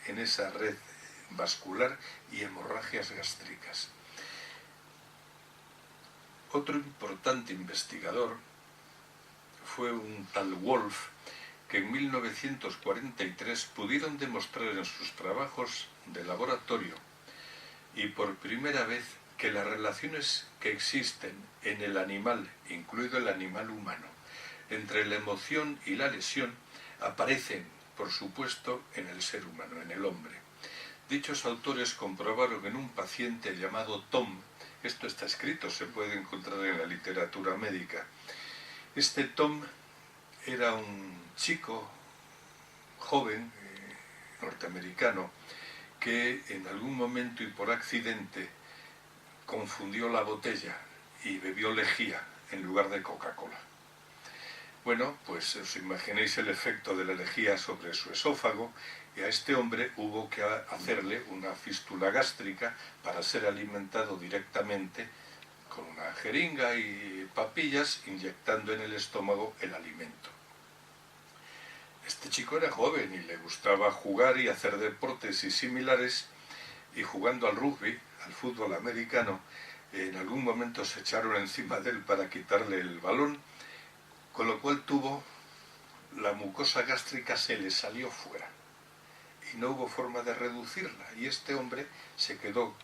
en esa red vascular y hemorragias gástricas. Otro importante investigador fue un tal Wolf, que en 1943 pudieron demostrar en sus trabajos de laboratorio y por primera vez que las relaciones que existen en el animal, incluido el animal humano, entre la emoción y la lesión, aparecen, por supuesto, en el ser humano, en el hombre. Dichos autores comprobaron en un paciente llamado Tom, esto está escrito, se puede encontrar en la literatura médica. Este Tom era un chico joven, norteamericano, que en algún momento y por accidente confundió la botella y bebió lejía en lugar de Coca-Cola. Bueno, pues os imaginéis el efecto de la lejía sobre su esófago, y a este hombre hubo que hacerle una fístula gástrica para ser alimentado directamente con una jeringa y papillas, inyectando en el estómago el alimento. Este chico era joven y le gustaba jugar y hacer deportes y similares, y jugando al rugby, al fútbol americano, en algún momento se echaron encima de él para quitarle el balón, con lo cual la mucosa gástrica se le salió fuera y no hubo forma de reducirla, y este hombre se quedó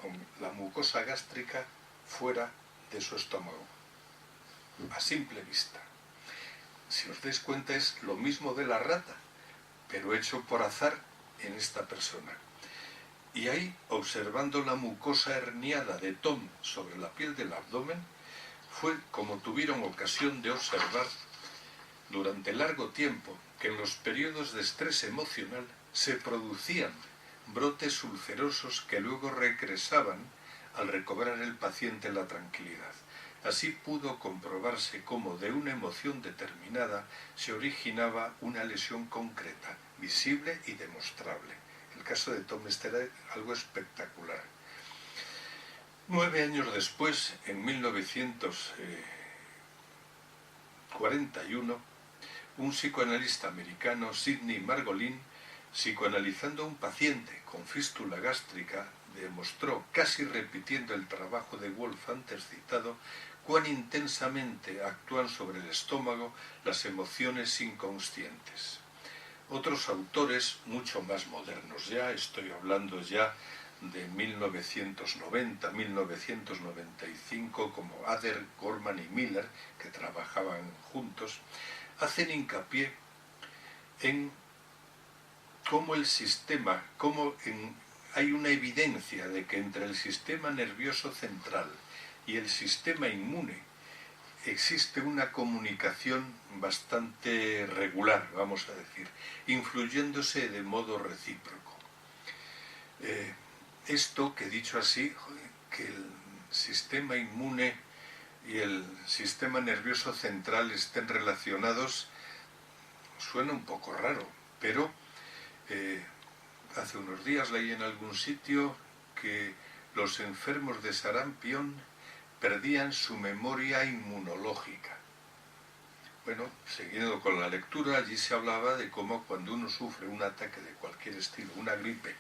con la mucosa gástrica fuera de su estómago, a simple vista. Si os dais cuenta, es lo mismo de la rata, pero hecho por azar en esta persona. Y ahí, observando la mucosa herniada de Tom sobre la piel del abdomen, fue como tuvieron ocasión de observar durante largo tiempo que en los periodos de estrés emocional se producían brotes ulcerosos que luego regresaban al recobrar el paciente la tranquilidad. Así pudo comprobarse cómo de una emoción determinada se originaba una lesión concreta, visible y demostrable. El caso de Tom era algo espectacular. 9 años después, en 1941, un psicoanalista americano, Sidney Margolin, psicoanalizando a un paciente con fístula gástrica, demostró, casi repitiendo el trabajo de Wolff antes citado, cuán intensamente actúan sobre el estómago las emociones inconscientes. Otros autores, mucho más modernos ya, estoy hablando ya de 1990, 1995, como Adler, Gorman y Miller, que trabajaban juntos, hacen hincapié en cómo el sistema, hay una evidencia de que entre el sistema nervioso central y el sistema inmune existe una comunicación bastante regular, vamos a decir, influyéndose de modo recíproco. Esto que dicho así, que el sistema inmune y el sistema nervioso central estén relacionados, suena un poco raro, pero hace unos días leí en algún sitio que los enfermos de sarampión perdían su memoria inmunológica. Bueno, siguiendo con la lectura, allí se hablaba de cómo cuando uno sufre un ataque de cualquier estilo, una gripe,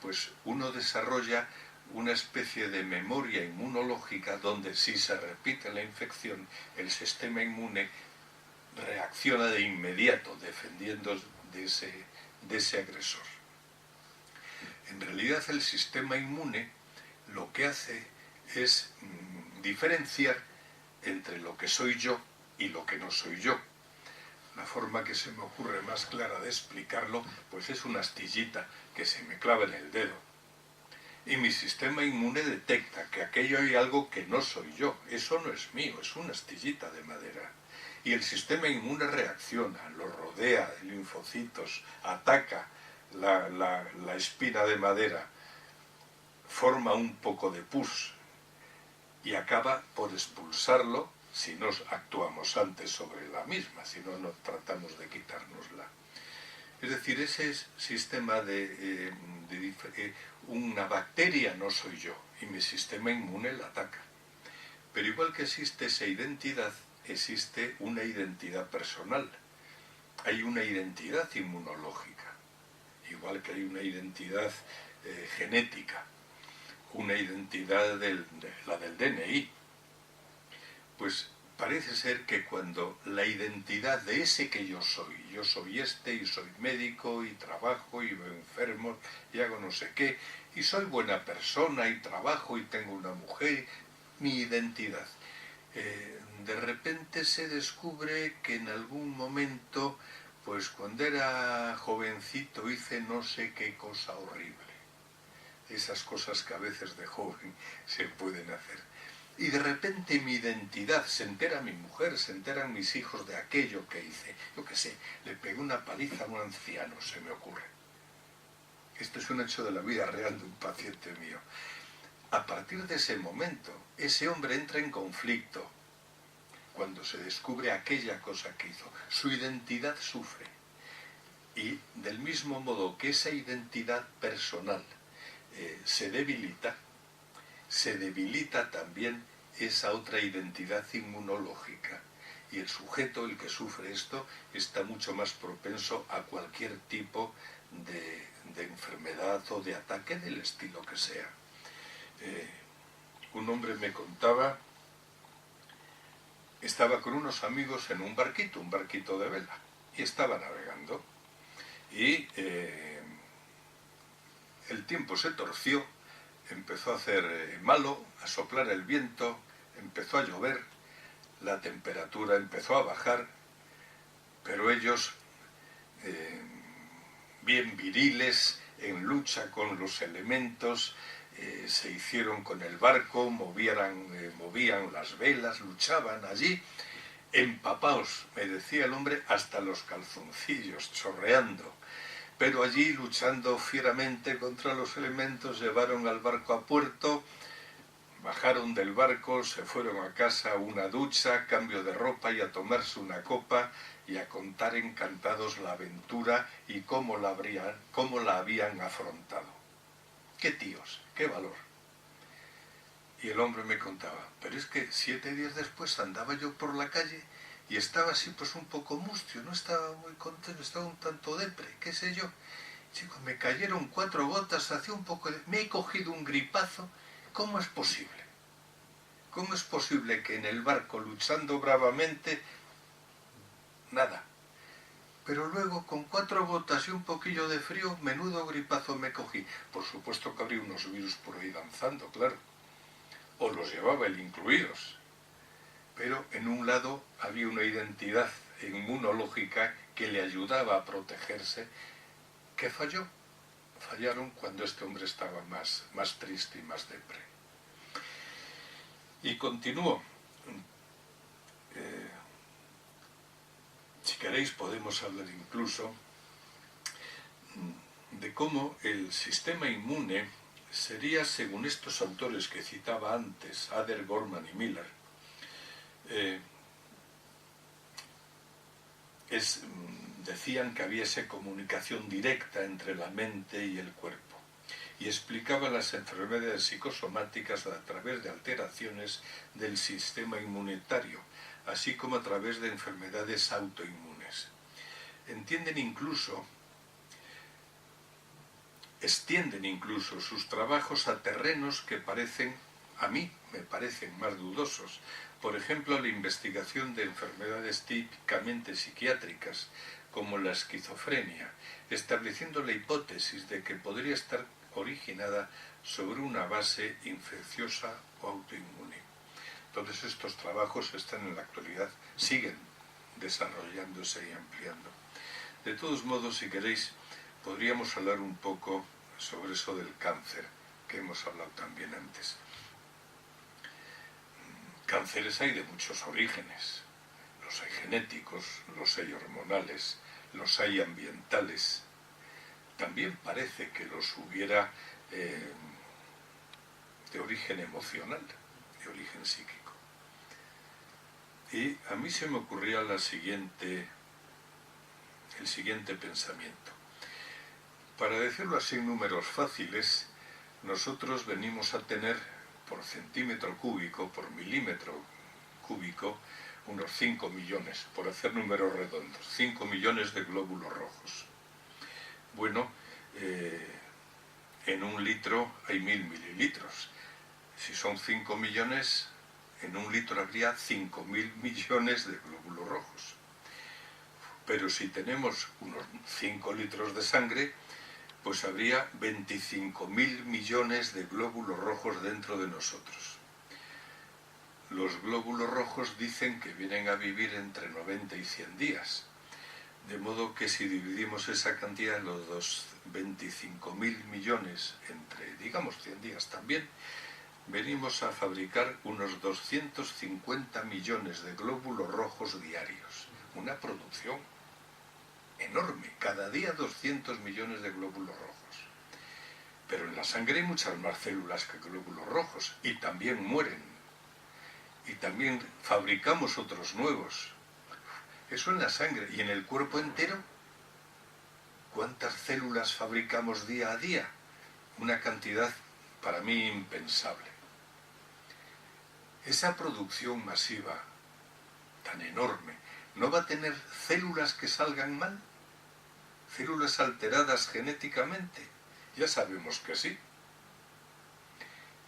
pues uno desarrolla una especie de memoria inmunológica donde si se repite la infección, el sistema inmune reacciona de inmediato defendiendo de ese agresor. En realidad el sistema inmune lo que hace es diferenciar entre lo que soy yo y lo que no soy yo. La forma que se me ocurre más clara de explicarlo, pues es una astillita que se me clava en el dedo. Y mi sistema inmune detecta que aquello hay algo que no soy yo. Eso no es mío, es una astillita de madera. Y el sistema inmune reacciona, lo rodea de linfocitos, ataca la espina de madera, forma un poco de pus y acaba por expulsarlo si no actuamos antes sobre la misma, si no tratamos de quitárnosla. Es decir, ese sistema una bacteria no soy yo y mi sistema inmune la ataca. Pero igual que existe esa identidad, existe una identidad personal. Hay una identidad inmunológica, igual que hay una identidad genética, una identidad la del DNI. Pues parece ser que cuando la identidad de ese que yo soy este y soy médico y trabajo y veo enfermos y hago no sé qué, y soy buena persona y trabajo y tengo una mujer, mi identidad. De repente se descubre que en algún momento, pues cuando era jovencito hice no sé qué cosa horrible. Esas cosas que a veces de joven se pueden hacer. Y de repente mi identidad, se entera mi mujer, se enteran mis hijos de aquello que hice. Yo qué sé, le pegué una paliza a un anciano, se me ocurre. Esto es un hecho de la vida real de un paciente mío. A partir de ese momento, ese hombre entra en conflicto cuando se descubre aquella cosa que hizo. Su identidad sufre. Y del mismo modo que esa identidad personal se debilita también esa otra identidad inmunológica. Y el sujeto, el que sufre esto, está mucho más propenso a cualquier tipo de enfermedad o de ataque del estilo que sea. Un hombre me contaba, estaba con unos amigos en un barquito de vela, y estaba navegando. Y el tiempo se torció, empezó a hacer malo, a soplar el viento, empezó a llover, la temperatura empezó a bajar, pero ellos, bien viriles, en lucha con los elementos, se hicieron con el barco, movían las velas, luchaban allí, empapaos, me decía el hombre, hasta los calzoncillos, chorreando. Pero allí, luchando fieramente contra los elementos, llevaron al barco a puerto, bajaron del barco, se fueron a casa a una ducha, cambio de ropa y a tomarse una copa y a contar encantados la aventura y cómo la habían afrontado. ¡Qué tíos! ¡Qué valor! Y el hombre me contaba, pero es que 7 días después andaba yo por la calle y estaba así pues un poco mustio, no estaba muy contento, estaba un tanto depre, qué sé yo. Chico, me cayeron 4 gotas, hacía un poco de... me he cogido un gripazo. ¿Cómo es posible? ¿Cómo es posible que en el barco, luchando bravamente, nada? Pero luego, con 4 gotas y un poquillo de frío, menudo gripazo me cogí. Por supuesto que habría unos virus por ahí danzando, claro. O los llevaba él incluidos. Pero en un lado había una identidad inmunológica que le ayudaba a protegerse, que falló. Fallaron cuando este hombre estaba más triste y más depre. Y continuó. Si queréis podemos hablar incluso de cómo el sistema inmune sería, según estos autores que citaba antes, Ader, Gorman y Miller, decían que hubiese comunicación directa entre la mente y el cuerpo, y explicaba las enfermedades psicosomáticas a través de alteraciones del sistema inmunitario, así como a través de enfermedades autoinmunes. Extienden incluso sus trabajos a terrenos que a mí me parecen más dudosos. Por ejemplo, la investigación de enfermedades típicamente psiquiátricas, como la esquizofrenia, estableciendo la hipótesis de que podría estar originada sobre una base infecciosa o autoinmune. Entonces estos trabajos están en la actualidad, siguen desarrollándose y ampliando. De todos modos, si queréis, podríamos hablar un poco sobre eso del cáncer, que hemos hablado también antes. Cánceres hay de muchos orígenes. Los hay genéticos, los hay hormonales, los hay ambientales. También parece que los hubiera de origen emocional, de origen psíquico. Y a mí se me ocurría el siguiente pensamiento. Para decirlo así en números fáciles, nosotros venimos a tener por centímetro cúbico, por milímetro cúbico, unos 5 millones, por hacer números redondos, 5 millones de glóbulos rojos. Bueno, en 1 litro hay 1000 mililitros. Si son 5 millones, en 1 litro habría 5.000 millones de glóbulos rojos. Pero si tenemos unos 5 litros de sangre, pues habría 25.000 millones de glóbulos rojos dentro de nosotros. Los glóbulos rojos dicen que vienen a vivir entre 90 y 100 días. De modo que si dividimos esa cantidad, los 25.000 millones, entre, digamos, 100 días también, venimos a fabricar unos 250 millones de glóbulos rojos diarios. Una producción enorme, cada día 200 millones de glóbulos rojos. Pero en la sangre hay muchas más células que glóbulos rojos, y también mueren. Y también fabricamos otros nuevos. Eso en la sangre. ¿Y en el cuerpo entero? ¿Cuántas células fabricamos día a día? Una cantidad para mí impensable. Esa producción masiva tan enorme, ¿no va a tener células que salgan mal? ¿Células alteradas genéticamente? Ya sabemos que sí.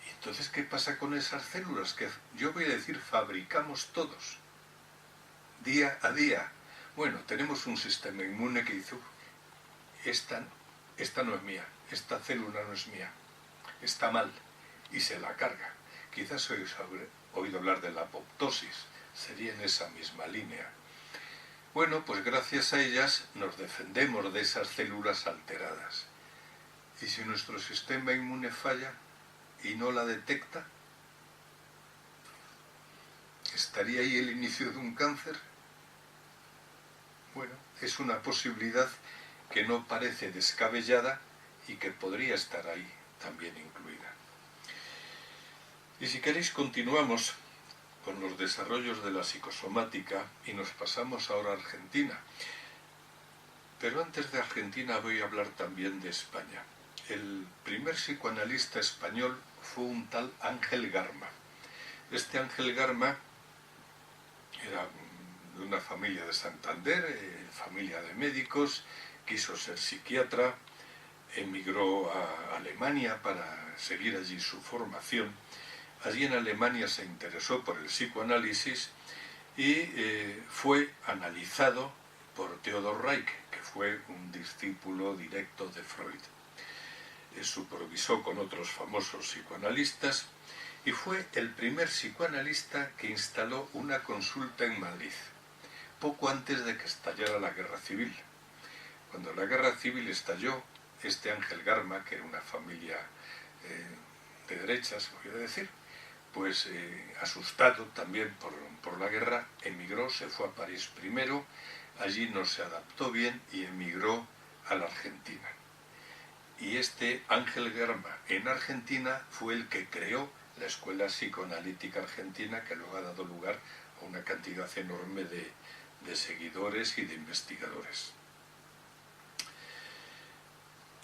¿Y entonces qué pasa con esas células que yo voy a decir fabricamos todos, día a día? Bueno, tenemos un sistema inmune que dice, esta no es mía, esta célula no es mía, está mal, y se la carga. Quizás habéis oído hablar de la apoptosis, sería en esa misma línea. Bueno, pues gracias a ellas nos defendemos de esas células alteradas. ¿Y si nuestro sistema inmune falla y no la detecta? ¿Estaría ahí el inicio de un cáncer? Bueno, es una posibilidad que no parece descabellada y que podría estar ahí también incluida. Y si queréis continuamos con los desarrollos de la psicosomática y nos pasamos ahora a Argentina. Pero antes de Argentina voy a hablar también de España. El primer psicoanalista español fue un tal Ángel Garma. Este Ángel Garma era de una familia de Santander, familia de médicos, quiso ser psiquiatra, emigró a Alemania para seguir allí su formación. Allí en Alemania se interesó por el psicoanálisis y fue analizado por Theodor Reich, que fue un discípulo directo de Freud. Supervisó con otros famosos psicoanalistas y fue el primer psicoanalista que instaló una consulta en Madrid, poco antes de que estallara la Guerra Civil. Cuando la Guerra Civil estalló, este Ángel Garma, que era una familia de derechas, voy a decir, pues asustado también por la guerra, emigró, se fue a París primero, allí no se adaptó bien y emigró a la Argentina. Y este Ángel Garma en Argentina fue el que creó la Escuela Psicoanalítica Argentina, que luego ha dado lugar a una cantidad enorme de seguidores y de investigadores.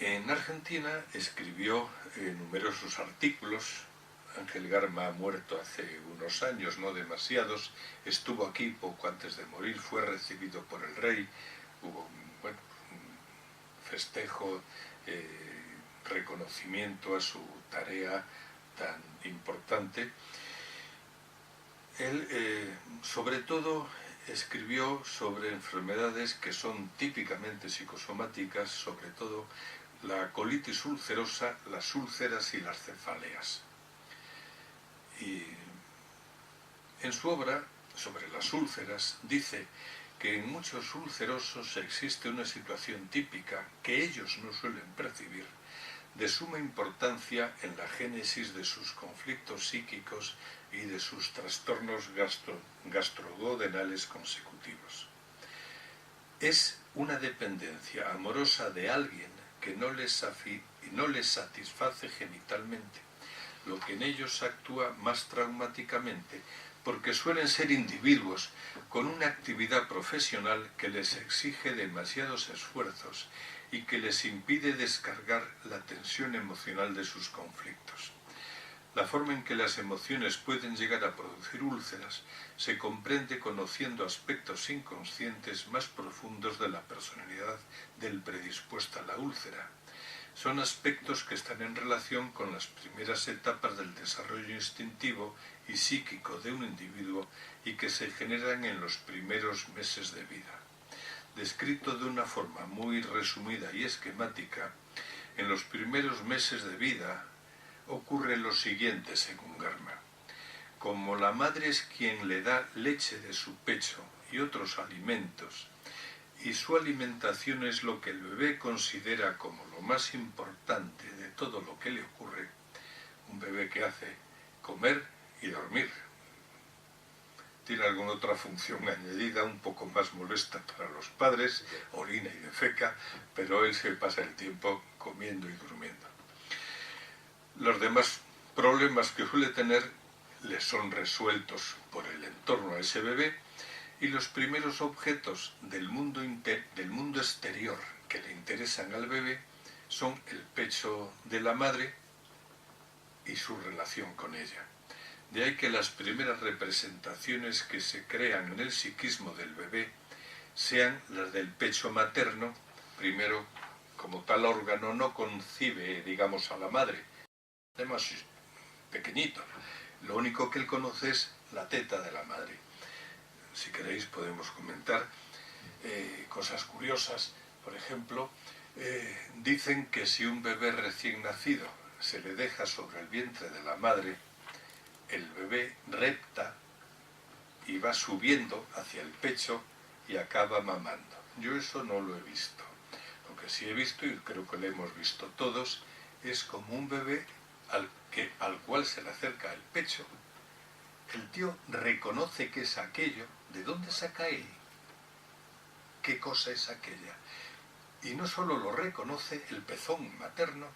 En Argentina escribió numerosos artículos. Ángel Garma ha muerto hace unos años, no demasiados, estuvo aquí poco antes de morir, fue recibido por el rey, hubo un festejo, reconocimiento a su tarea tan importante. Él, sobre todo, escribió sobre enfermedades que son típicamente psicosomáticas, sobre todo la colitis ulcerosa, las úlceras y las cefaleas. Y en su obra sobre las úlceras dice que en muchos ulcerosos existe una situación típica que ellos no suelen percibir, de suma importancia en la génesis de sus conflictos psíquicos y de sus trastornos gastroduodenales consecutivos. Es una dependencia amorosa de alguien que no les satisface genitalmente, lo que en ellos actúa más traumáticamente, porque suelen ser individuos con una actividad profesional que les exige demasiados esfuerzos y que les impide descargar la tensión emocional de sus conflictos. La forma en que las emociones pueden llegar a producir úlceras se comprende conociendo aspectos inconscientes más profundos de la personalidad del predispuesto a la úlcera. Son aspectos que están en relación con las primeras etapas del desarrollo instintivo y psíquico de un individuo y que se generan en los primeros meses de vida. Descrito de una forma muy resumida y esquemática, en los primeros meses de vida ocurre lo siguiente según Garma. Como la madre es quien le da leche de su pecho y otros alimentos, y su alimentación es lo que el bebé considera como lo más importante de todo lo que le ocurre, un bebé que hace comer y dormir. Tiene alguna otra función añadida un poco más molesta para los padres, orina y defeca, pero él se pasa el tiempo comiendo y durmiendo. Los demás problemas que suele tener le son resueltos por el entorno a ese bebé, y los primeros objetos del mundo exterior que le interesan al bebé son el pecho de la madre y su relación con ella. De ahí que las primeras representaciones que se crean en el psiquismo del bebé sean las del pecho materno. Primero, como tal órgano no concibe, digamos, a la madre, además es pequeñito, lo único que él conoce es la teta de la madre. Si queréis podemos comentar cosas curiosas. Por ejemplo, dicen que si un bebé recién nacido se le deja sobre el vientre de la madre, el bebé repta y va subiendo hacia el pecho y acaba mamando. Yo eso no lo he visto. Lo que sí he visto, y creo que lo hemos visto todos, es como un bebé al cual se le acerca el pecho. El tío reconoce que es aquello. ¿De dónde saca él? ¿Qué cosa es aquella? Y no solo lo reconoce el pezón materno,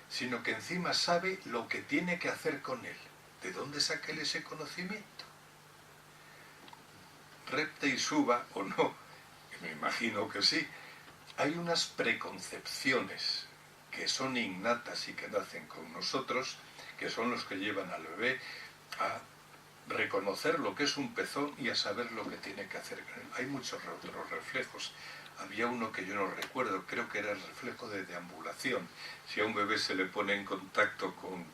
sino que encima sabe lo que tiene que hacer con él. ¿De dónde saca él ese conocimiento? Repte y suba o no, me imagino que sí. Hay unas preconcepciones que son innatas y que nacen con nosotros, que son los que llevan al bebé a reconocer lo que es un pezón y a saber lo que tiene que hacer con él. Hay muchos otros reflejos. Había uno que yo no recuerdo, creo que era el reflejo de deambulación. Si a un bebé se le pone en contacto con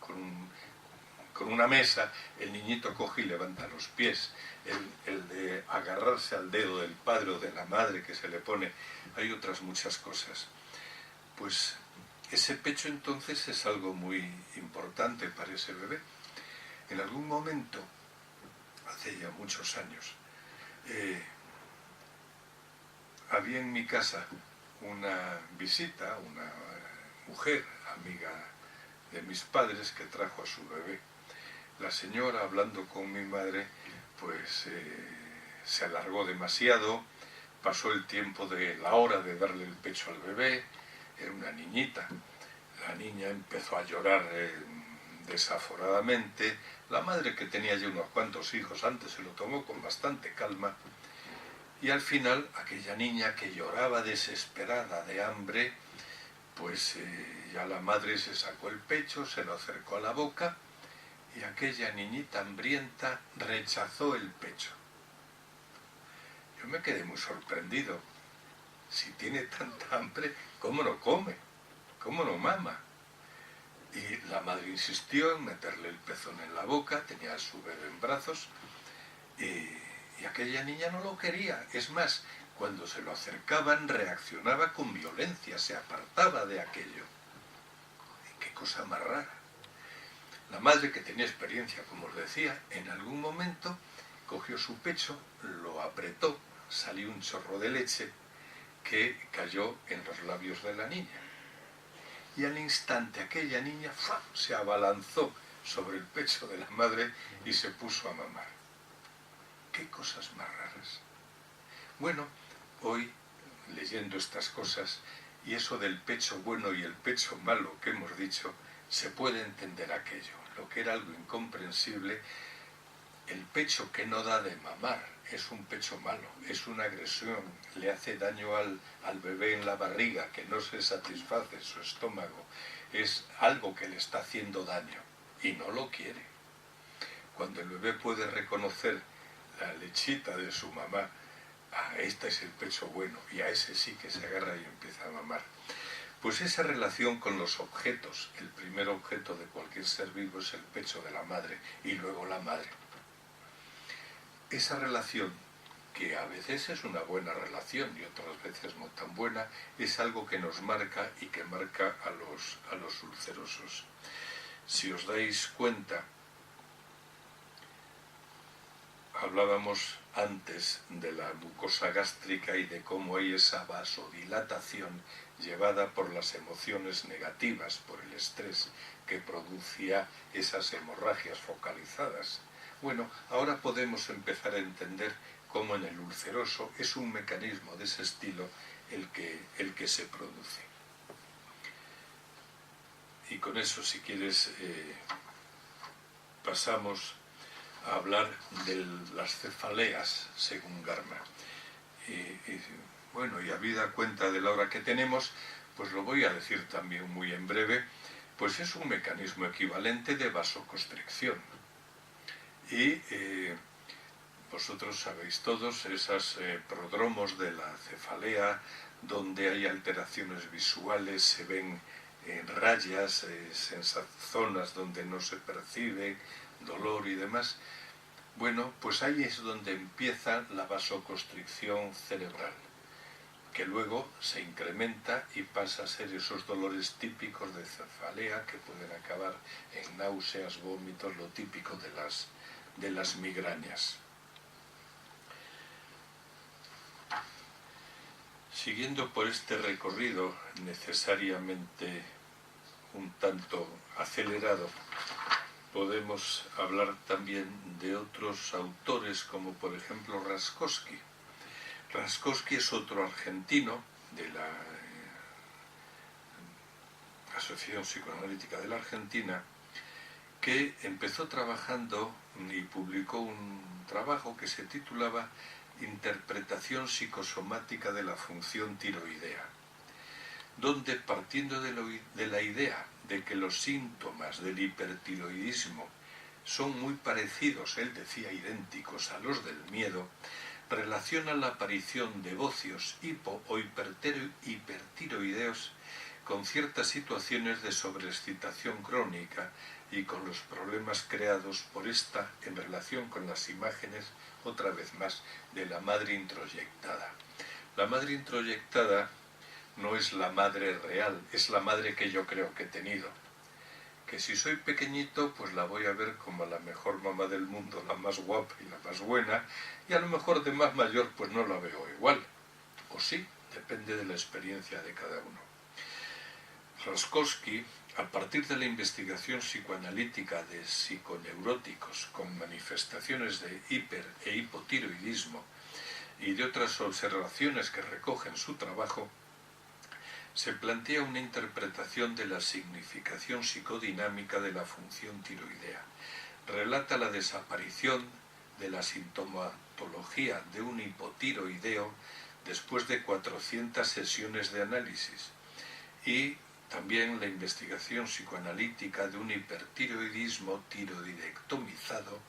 una mesa, el niñito coge y levanta los pies. El de agarrarse al dedo del padre o de la madre que se le pone. Hay otras muchas cosas. Pues ese pecho entonces es algo muy importante para ese bebé. En algún momento, hace ya muchos años, había en mi casa una visita, una mujer amiga de mis padres que trajo a su bebé. La señora, hablando con mi madre, pues se alargó demasiado, pasó el tiempo de la hora de darle el pecho al bebé, era una niñita. La niña empezó a llorar desaforadamente. La madre, que tenía ya unos cuantos hijos antes, se lo tomó con bastante calma. Y al final, aquella niña que lloraba desesperada de hambre, pues ya la madre se sacó el pecho, se lo acercó a la boca, y aquella niñita hambrienta rechazó el pecho. Yo me quedé muy sorprendido. Si tiene tanta hambre, ¿cómo no come? ¿Cómo no mama? Y la madre insistió en meterle el pezón en la boca, tenía a su bebé en brazos, y aquella niña no lo quería. Es más, cuando se lo acercaban reaccionaba con violencia, se apartaba de aquello. Y qué cosa más rara. La madre, que tenía experiencia, como os decía, en algún momento cogió su pecho, lo apretó, salió un chorro de leche que cayó en los labios de la niña. Y al instante aquella niña se abalanzó sobre el pecho de la madre y se puso a mamar. ¡Qué cosas más raras! Bueno, hoy, leyendo estas cosas, y eso del pecho bueno y el pecho malo que hemos dicho, se puede entender aquello. Lo que era algo incomprensible, el pecho que no da de mamar, es un pecho malo, es una agresión, le hace daño al bebé en la barriga, que no se satisface su estómago, es algo que le está haciendo daño y no lo quiere. Cuando el bebé puede reconocer la lechita de su mamá, este es el pecho bueno, y a ese sí que se agarra y empieza a mamar. Pues esa relación con los objetos, el primer objeto de cualquier ser vivo es el pecho de la madre y luego la madre. Esa relación, que a veces es una buena relación y otras veces no tan buena, es algo que nos marca y que marca a los ulcerosos. Si os dais cuenta, hablábamos antes de la mucosa gástrica y de cómo hay esa vasodilatación llevada por las emociones negativas, por el estrés que producía esas hemorragias focalizadas. Bueno, ahora podemos empezar a entender cómo en el ulceroso es un mecanismo de ese estilo el que se produce. Y con eso, si quieres, pasamos a hablar de las cefaleas, según Garma. Bueno, y habida cuenta de la hora que tenemos, pues lo voy a decir también muy en breve, pues es un mecanismo equivalente de vasoconstricción. Y vosotros sabéis todos esos prodromos de la cefalea, donde hay alteraciones visuales, se ven rayas, zonas donde no se percibe dolor y demás. Bueno, pues ahí es donde empieza la vasoconstricción cerebral, que luego se incrementa y pasa a ser esos dolores típicos de cefalea que pueden acabar en náuseas, vómitos, lo típico de las migrañas. Siguiendo por este recorrido necesariamente un tanto acelerado, podemos hablar también de otros autores como por ejemplo Raskowski. Raskowski es otro argentino de la Asociación Psicoanalítica de la Argentina, que empezó trabajando y publicó un trabajo que se titulaba Interpretación psicosomática de la función tiroidea, donde, partiendo de la idea de que los síntomas del hipertiroidismo son muy parecidos, él decía idénticos, a los del miedo, relaciona la aparición de bocios hipo o hipertiroideos con ciertas situaciones de sobreexcitación crónica y con los problemas creados por esta en relación con las imágenes, otra vez más, de la madre introyectada. La madre introyectada no es la madre real, es la madre que yo creo que he tenido. Que si soy pequeñito, pues la voy a ver como la mejor mamá del mundo, la más guapa y la más buena, y a lo mejor de más mayor pues no la veo igual. O sí, depende de la experiencia de cada uno. Raskowski, a partir de la investigación psicoanalítica de psiconeuróticos con manifestaciones de hiper e hipotiroidismo y de otras observaciones que recoge en su trabajo, se plantea una interpretación de la significación psicodinámica de la función tiroidea. Relata la desaparición de la sintomatología de un hipotiroideo después de 400 sesiones de análisis y también la investigación psicoanalítica de un hipertiroidismo tiroidectomizado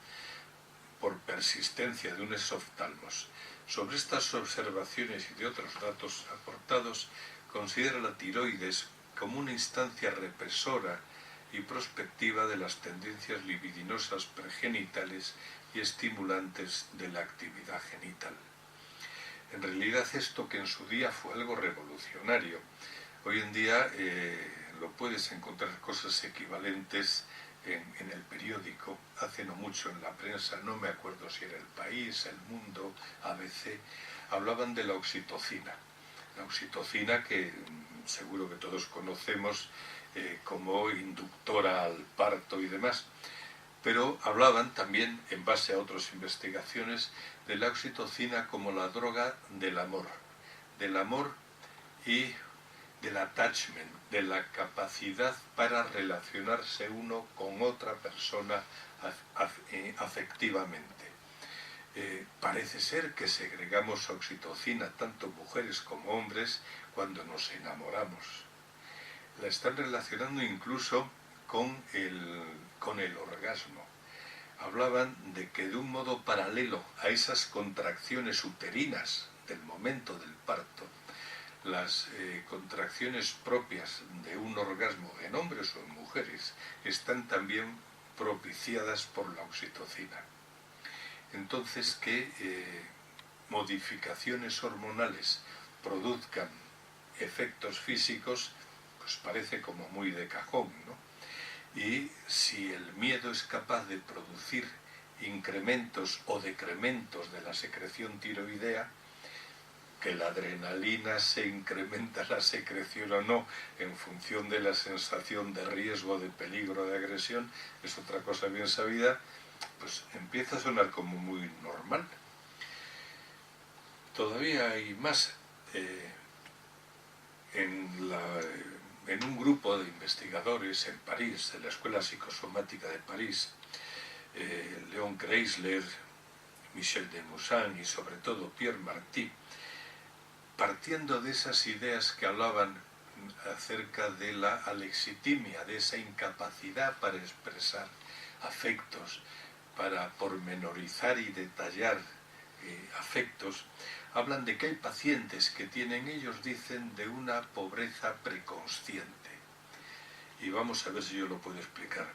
por persistencia de un exoftalmos. Sobre estas observaciones y de otros datos aportados, considera la tiroides como una instancia represora y prospectiva de las tendencias libidinosas pregenitales y estimulantes de la actividad genital. En realidad esto, que en su día fue algo revolucionario, hoy en día lo puedes encontrar cosas equivalentes en el periódico, hace no mucho en la prensa, no me acuerdo si era El País, El Mundo, ABC, hablaban de la oxitocina. La oxitocina, que seguro que todos conocemos como inductora al parto y demás, pero hablaban también, en base a otras investigaciones, de la oxitocina como la droga del amor y del attachment, de la capacidad para relacionarse uno con otra persona afectivamente. Parece ser que segregamos oxitocina tanto mujeres como hombres cuando nos enamoramos. La están relacionando incluso con el orgasmo. Hablaban de que de un modo paralelo a esas contracciones uterinas del momento del parto, las contracciones propias de un orgasmo en hombres o en mujeres están también propiciadas por la oxitocina. Entonces, que modificaciones hormonales produzcan efectos físicos, pues parece como muy de cajón, ¿no? Y si el miedo es capaz de producir incrementos o decrementos de la secreción tiroidea, que la adrenalina se incrementa la secreción o no en función de la sensación de riesgo, de peligro, de agresión, es otra cosa bien sabida, pues empieza a sonar como muy normal. Todavía hay más. En un grupo de investigadores en París, de la Escuela Psicosomática de París, Léon Kreisler, Michel de Moussan y sobre todo Pierre Marty, partiendo de esas ideas que hablaban acerca de la alexitimia, de esa incapacidad para expresar afectos, para pormenorizar y detallar afectos, hablan de que hay pacientes que tienen, ellos dicen, de una pobreza preconsciente. Y vamos a ver si yo lo puedo explicar.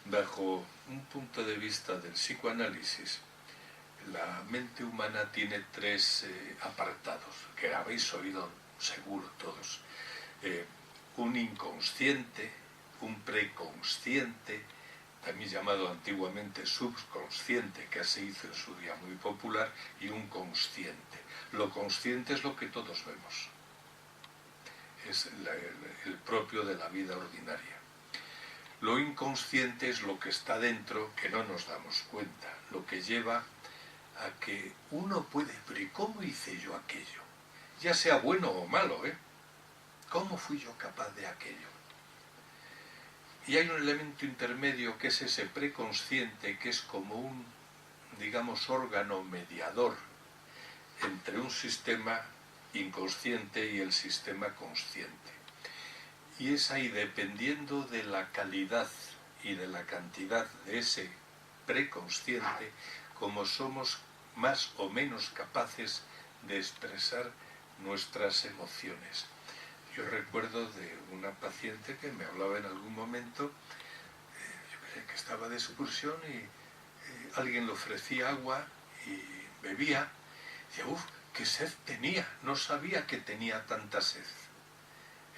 Bajo un punto de vista del psicoanálisis, la mente humana tiene tres apartados, que habéis oído seguro todos. Un inconsciente, un preconsciente, también llamado antiguamente subconsciente, que se hizo en su día muy popular, y un consciente. Lo consciente es lo que todos vemos, es el propio de la vida ordinaria. Lo inconsciente es lo que está dentro, que no nos damos cuenta, lo que lleva a que uno puede, pero ¿y cómo hice yo aquello? Ya sea bueno o malo, ¿cómo fui yo capaz de aquello? Y hay un elemento intermedio que es ese preconsciente, que es como un, digamos, órgano mediador entre un sistema inconsciente y el sistema consciente. Y es ahí, dependiendo de la calidad y de la cantidad de ese preconsciente, como somos más o menos capaces de expresar nuestras emociones. Yo recuerdo de una paciente que me hablaba en algún momento, yo creía que estaba de excursión y alguien le ofrecía agua y bebía. Y decía, qué sed tenía, no sabía que tenía tanta sed.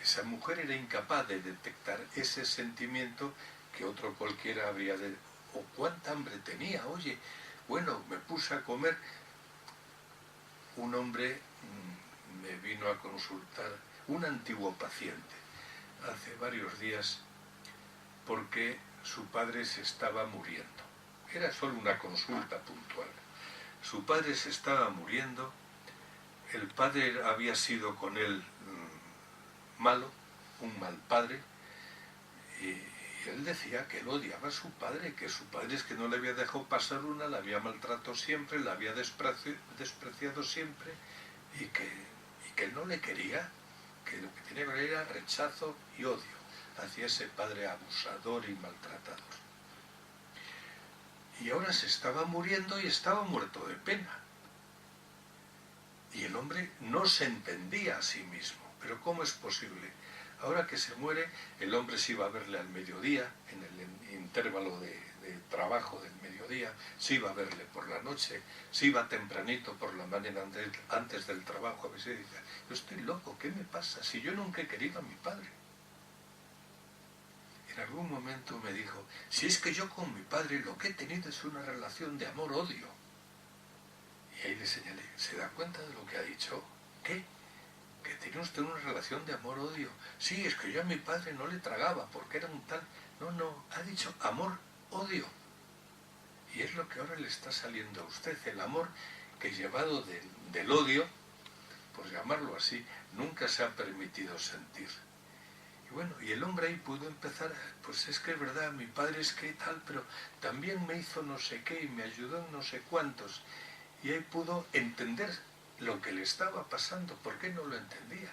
Esa mujer era incapaz de detectar ese sentimiento que otro cualquiera habría de... o cuánta hambre tenía, oye, bueno, me puse a comer. Un hombre me vino a consultar, un antiguo paciente, hace varios días, porque su padre se estaba muriendo. Era solo una consulta puntual. Su padre se estaba muriendo, el padre había sido con él malo, un mal padre, y él decía que él odiaba a su padre, que su padre es que no le había dejado pasar una, la había maltratado siempre, la había despreciado siempre, y que él no le quería, que lo que tenía que ver era rechazo y odio hacia ese padre abusador y maltratador. Y ahora se estaba muriendo y estaba muerto de pena. Y el hombre no se entendía a sí mismo. Pero ¿cómo es posible? Ahora que se muere, el hombre se iba a verle al mediodía, en el intervalo de trabajo del mediodía, se iba a verle por la noche, se iba tempranito por la mañana antes del trabajo, a veces decía, yo estoy loco, ¿qué me pasa? Si yo nunca he querido a mi padre. En algún momento me dijo, si es que yo con mi padre lo que he tenido es una relación de amor-odio. Y ahí le señalé, ¿se da cuenta de lo que ha dicho? ¿Qué? Que tenía usted una relación de amor-odio. Sí, es que yo a mi padre no le tragaba porque era un tal... No, ha dicho amor-odio. Y es lo que ahora le está saliendo a usted, el amor que llevado del odio, por llamarlo así, nunca se ha permitido sentir. Y bueno, y el hombre ahí pudo empezar, pues es que es verdad, mi padre es que tal, pero también me hizo no sé qué y me ayudó en no sé cuántos. Y ahí pudo entender lo que le estaba pasando. ¿Por qué no lo entendía?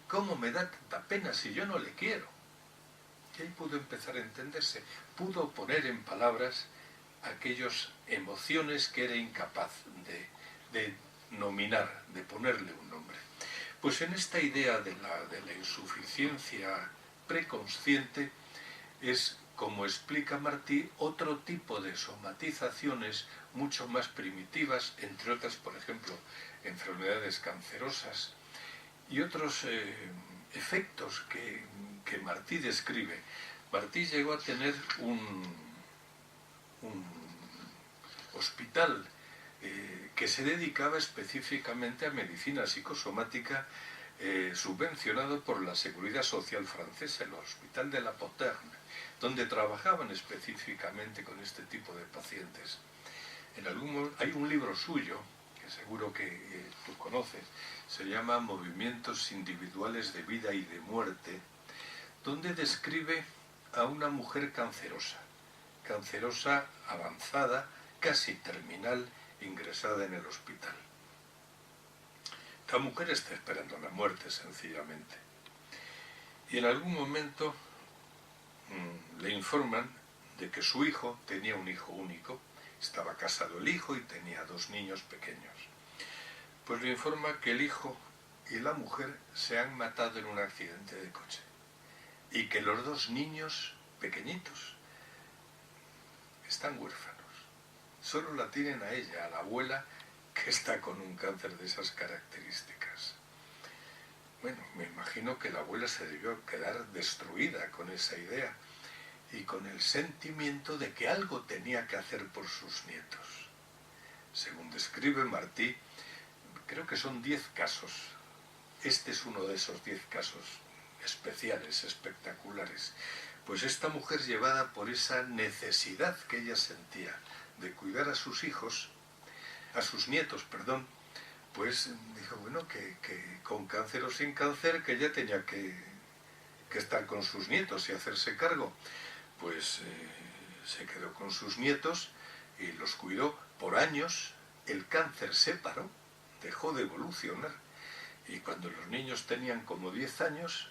¿Cómo me da tanta pena si yo no le quiero? Y ahí pudo empezar a entenderse. Pudo poner en palabras aquellas emociones que era incapaz de nominar, de ponerle un nombre. Pues en esta idea de la insuficiencia preconsciente es, como explica Martí, otro tipo de somatizaciones mucho más primitivas, entre otras, por ejemplo, enfermedades cancerosas y otros efectos que Martí describe. Martí llegó a tener un hospital que se dedicaba específicamente a medicina psicosomática, subvencionado por la Seguridad Social francesa, el Hospital de la Poterne, donde trabajaban específicamente con este tipo de pacientes. Hay un libro suyo, que seguro que tú conoces, se llama Movimientos Individuales de Vida y de Muerte, donde describe a una mujer cancerosa avanzada, casi terminal, ingresada en el hospital. La mujer está esperando la muerte, sencillamente. Y en algún momento le informan de que su hijo, tenía un hijo único, Estaba casado el hijo y tenía 2 niños pequeños. Pues le informa que el hijo y la mujer se han matado en un accidente de coche y que los 2 niños pequeñitos están huérfanos. Solo la tienen a ella, a la abuela, que está con un cáncer de esas características. Bueno, me imagino que la abuela se debió quedar destruida con esa idea y con el sentimiento de que algo tenía que hacer por sus nietos. Según describe Martí, creo que son 10 casos. Este es uno de esos 10 casos especiales, espectaculares. Pues esta mujer, llevada por esa necesidad que ella sentía de cuidar a sus hijos, a sus nietos, perdón, pues dijo, bueno, que con cáncer o sin cáncer, que ella tenía que estar con sus nietos y hacerse cargo. Pues se quedó con sus nietos y los cuidó por años. El cáncer se paró, dejó de evolucionar, y cuando los niños tenían como 10 años,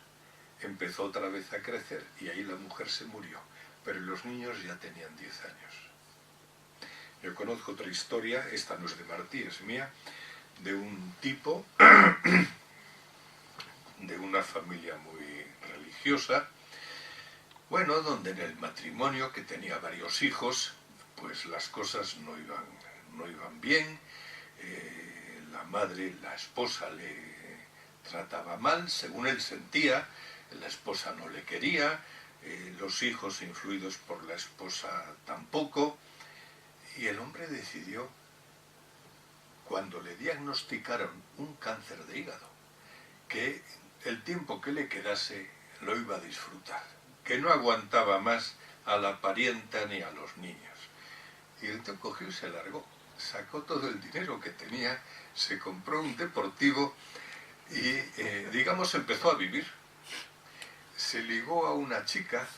empezó otra vez a crecer y ahí la mujer se murió, pero los niños ya tenían 10 años. Yo conozco otra historia, esta no es de Martí, es mía, de un tipo de una familia muy religiosa, bueno, donde en el matrimonio, que tenía varios hijos, pues las cosas no iban bien. La madre, la esposa, le trataba mal, según él sentía, la esposa no le quería, los hijos, influidos por la esposa, tampoco, y el hombre decidió, cuando le diagnosticaron un cáncer de hígado, que el tiempo que le quedase lo iba a disfrutar, que no aguantaba más a la parienta ni a los niños. Y entonces cogió y se largó, sacó todo el dinero que tenía, se compró un deportivo y, digamos, empezó a vivir. Se ligó a una chica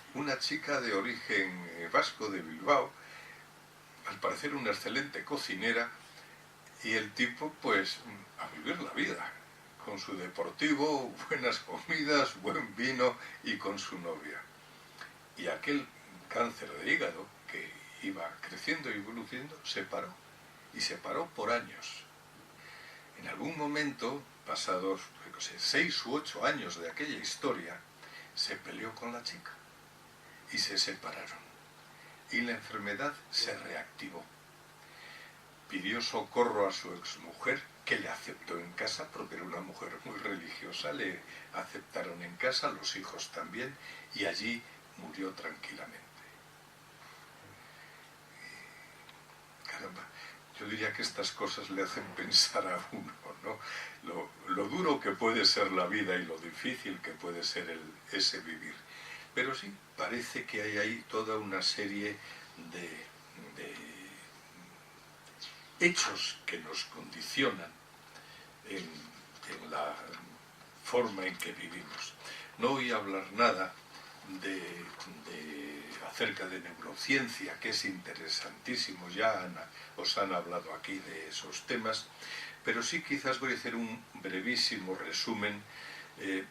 de origen vasco, de Bilbao, al parecer una excelente cocinera, y el tipo, pues, a vivir la vida, con su deportivo, buenas comidas, buen vino y con su novia. Y aquel cáncer de hígado, que iba creciendo y evolucionando, se paró, y se paró por años. En algún momento, pasados, no sé, 6 u 8 años de aquella historia, se peleó con la chica y se separaron. Y la enfermedad se reactivó. Pidió socorro a su exmujer, que le aceptó en casa, porque era una mujer muy religiosa, le aceptaron en casa, los hijos también, y allí murió tranquilamente. Caramba, yo diría que estas cosas le hacen pensar a uno, ¿no? Lo duro que puede ser la vida y lo difícil que puede ser ese vivir. Pero sí, parece que hay ahí toda una serie de hechos que nos condicionan en la forma en que vivimos. No voy a hablar nada acerca de neurociencia, que es interesantísimo, ya os han hablado aquí de esos temas, pero sí quizás voy a hacer un brevísimo resumen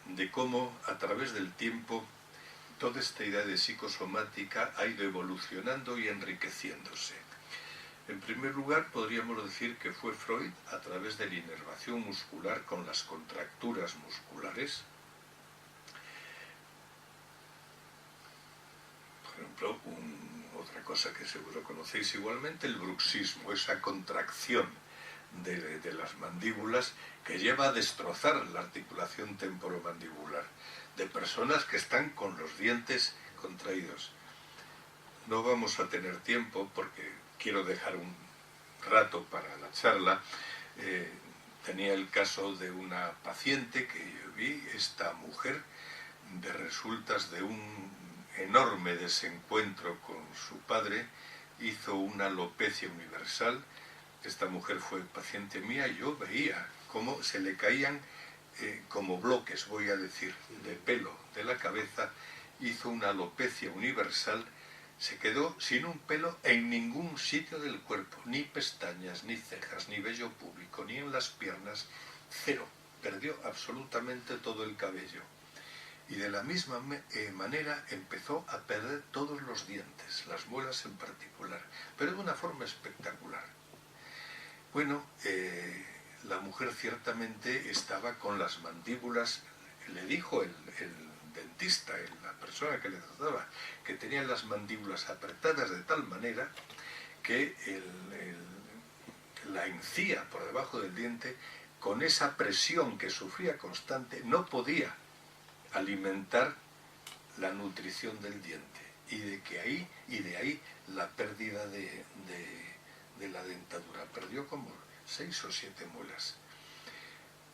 de cómo a través del tiempo toda esta idea de psicosomática ha ido evolucionando y enriqueciéndose. En primer lugar, podríamos decir que fue Freud, a través de la inervación muscular con las contracturas musculares. Por ejemplo, otra cosa que seguro conocéis igualmente, el bruxismo, esa contracción de las mandíbulas que lleva a destrozar la articulación temporomandibular de personas que están con los dientes contraídos. No vamos a tener tiempo porque quiero dejar un rato para la charla. Tenía el caso de una paciente que yo vi, esta mujer, de resultas de un enorme desencuentro con su padre, hizo una alopecia universal. Esta mujer fue paciente mía y yo veía cómo se le caían como bloques, voy a decir, de pelo de la cabeza. Hizo una alopecia universal, se quedó sin un pelo en ningún sitio del cuerpo, ni pestañas, ni cejas, ni vello púbico, ni en las piernas, cero. Perdió absolutamente todo el cabello. Y de la misma manera empezó a perder todos los dientes, las muelas en particular, pero de una forma espectacular. Bueno, la mujer ciertamente estaba con las mandíbulas, le dijo el dentista, la persona que le trataba, que tenía las mandíbulas apretadas de tal manera que la encía por debajo del diente, con esa presión que sufría constante, no podía alimentar la nutrición del diente, y de ahí la pérdida de la dentadura. Perdió como 6 o 7 muelas.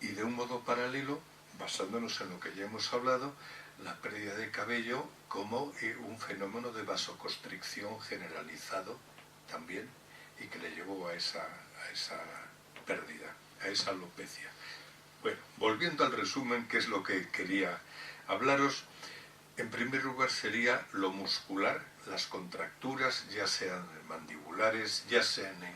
Y de un modo paralelo, basándonos en lo que ya hemos hablado, la pérdida de cabello como un fenómeno de vasoconstricción generalizado también, y que le llevó a esa pérdida, a esa alopecia. Bueno, volviendo al resumen, que es lo que quería hablaros, en primer lugar sería lo muscular, las contracturas, ya sean mandibulares, ya sean en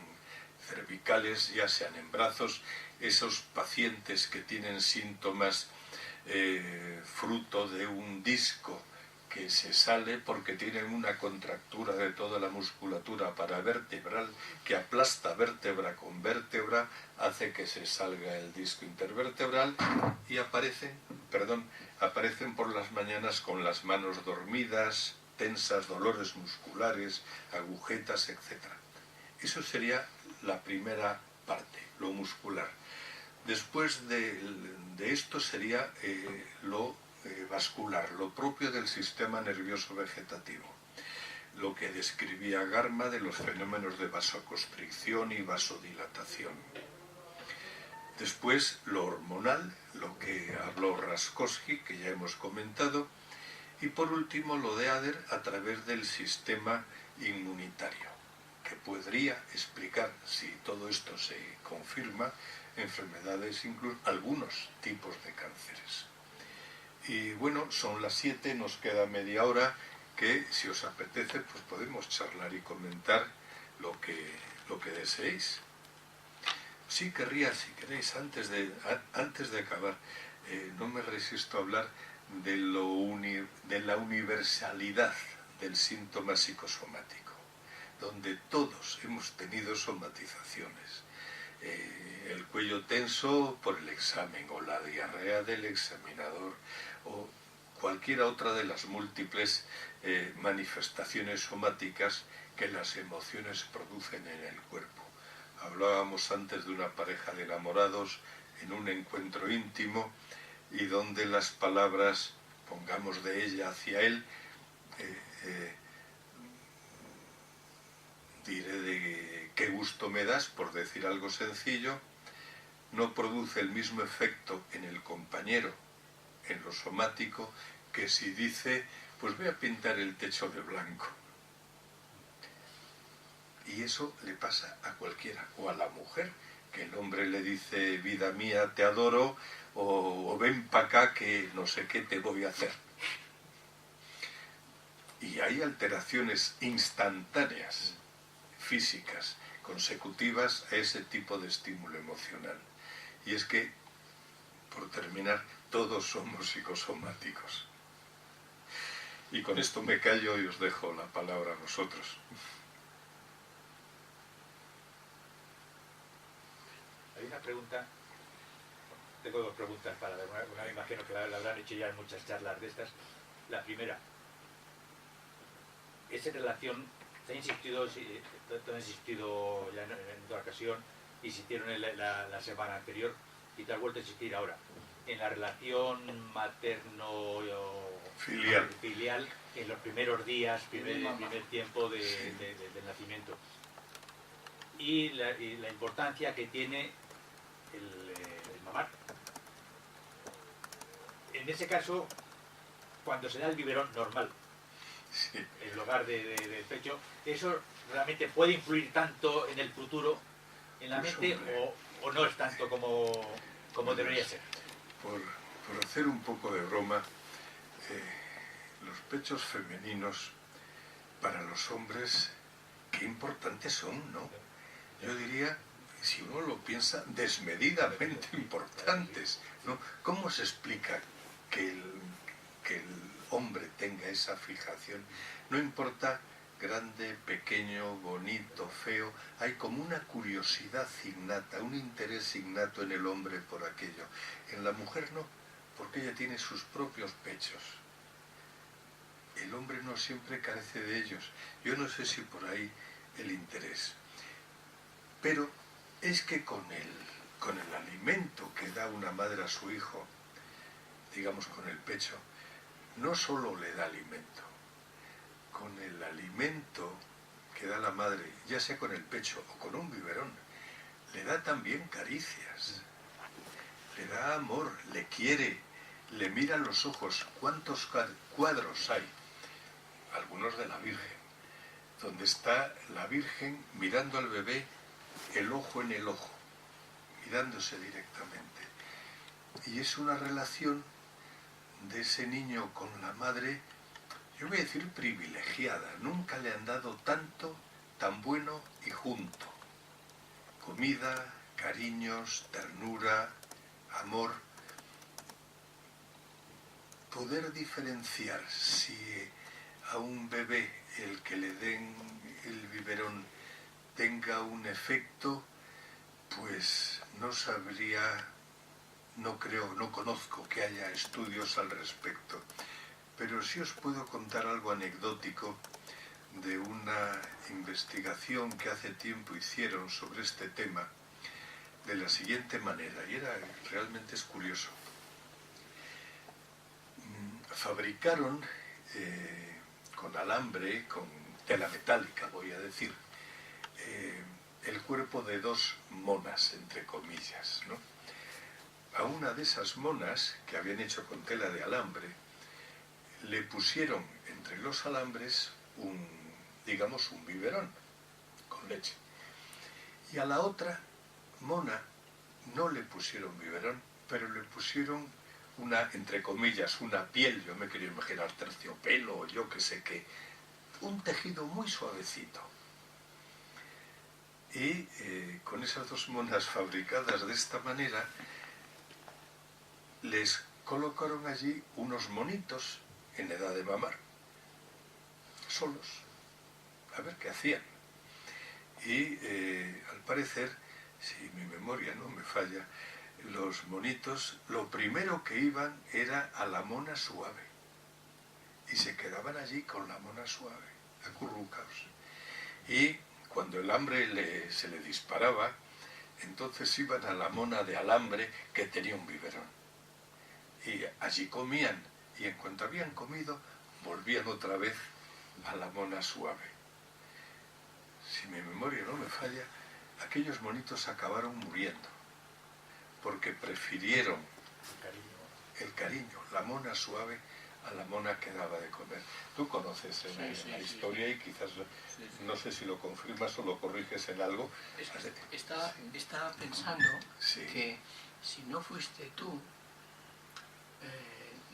cervicales, ya sean en brazos, esos pacientes que tienen síntomas fruto de un disco que se sale porque tienen una contractura de toda la musculatura paravertebral que aplasta vértebra con vértebra, hace que se salga el disco intervertebral y aparecen por las mañanas con las manos dormidas, tensas, dolores musculares, agujetas, etc. Eso sería la primera parte, lo muscular. Después de esto sería lo vascular, lo propio del sistema nervioso vegetativo, lo que describía Garma de los fenómenos de vasoconstricción y vasodilatación. Después lo hormonal, lo que habló Raskoski, que ya hemos comentado, y por último lo de Ader a través del sistema inmunitario, que podría explicar, si todo esto se confirma, enfermedades, incluso algunos tipos de cánceres. Y bueno, son las 7, nos queda media hora, que si os apetece pues podemos charlar y comentar lo que deseéis. Sí querría, si queréis, antes de acabar, no me resisto a hablar de la universalidad del síntoma psicosomático, donde todos hemos tenido somatizaciones. El cuello tenso por el examen, o la diarrea del examinador, o cualquiera otra de las múltiples manifestaciones somáticas que las emociones producen en el cuerpo. Hablábamos antes de una pareja de enamorados en un encuentro íntimo y donde las palabras, pongamos de ella hacia él, diré de qué gusto me das, por decir algo sencillo, no produce el mismo efecto en el compañero, en lo somático, que si dice, pues voy a pintar el techo de blanco. Y eso le pasa a cualquiera, o a la mujer, que el hombre le dice, vida mía, te adoro, o ven para acá que no sé qué te voy a hacer. Y hay alteraciones instantáneas, físicas, consecutivas a ese tipo de estímulo emocional. Y es que, por terminar, todos somos psicosomáticos. Y con esto me callo y os dejo la palabra a vosotros. Hay una pregunta, tengo 2 preguntas para una me imagino que la habrán hecho ya en muchas charlas de estas. La primera, es en relación, te han insistido ya en otra ocasión, insistieron la semana anterior y te has vuelto a insistir ahora, en la relación materno-filial en los primeros días, primer tiempo del nacimiento. Y la importancia que tiene el mamar. En ese caso, cuando se da el biberón normal, sí, en lugar del pecho, ¿eso realmente puede influir tanto en el futuro, en la mente, o no es tanto como debería ser? Por hacer un poco de broma, los pechos femeninos para los hombres, qué importantes son, ¿no? Yo diría, si uno lo piensa, desmedidamente importantes, ¿no? ¿Cómo se explica que que el hombre tenga esa fijación, no importa grande, pequeño, bonito, feo, hay como una curiosidad innata, un interés innato en el hombre por aquello. En la mujer no, porque ella tiene sus propios pechos. El hombre no siempre carece de ellos. Yo no sé si por ahí el interés. Pero es que con el alimento que da una madre a su hijo, digamos con el pecho, no solo le da alimento, con el alimento que da la madre, ya sea con el pecho o con un biberón, le da también caricias, le da amor, le quiere, le mira a los ojos. ¿Cuántos cuadros hay? Algunos de la Virgen, donde está la Virgen mirando al bebé el ojo en el ojo, mirándose directamente. Y es una relación de ese niño con la madre, yo voy a decir privilegiada. Nunca le han dado tanto, tan bueno y junto. Comida, cariños, ternura, amor. Poder diferenciar si a un bebé el que le den el biberón tenga un efecto, pues no sabría, no creo, no conozco que haya estudios al respecto. Pero sí os puedo contar algo anecdótico de una investigación que hace tiempo hicieron sobre este tema, de la siguiente manera, y realmente es curioso. Fabricaron con alambre, con tela metálica, voy a decir, el cuerpo de dos monas, entre comillas, ¿no? A una de esas monas, que habían hecho con tela de alambre, le pusieron entre los alambres digamos, un biberón con leche. Y a la otra mona no le pusieron biberón, pero le pusieron entre comillas, una piel, yo me quería imaginar terciopelo o yo que sé qué, un tejido muy suavecito. Y con esas dos monas fabricadas de esta manera, les colocaron allí unos monitos en edad de mamar, solos, a ver qué hacían. Y al parecer, si mi memoria no me falla, los monitos lo primero que iban era a la mona suave y se quedaban allí con la mona suave, acurrucados. Y cuando el hambre se le disparaba, entonces iban a la mona de alambre que tenía un biberón. Y allí comían, y en cuanto habían comido, volvían otra vez a la mona suave. Si mi memoria no me falla, aquellos monitos acabaron muriendo, porque prefirieron el cariño, la mona suave, a la mona que daba de comer. Tú conoces la historia y quizás, no sé si lo confirmas o lo corriges en algo. Estaba pensando que si no fuiste tú,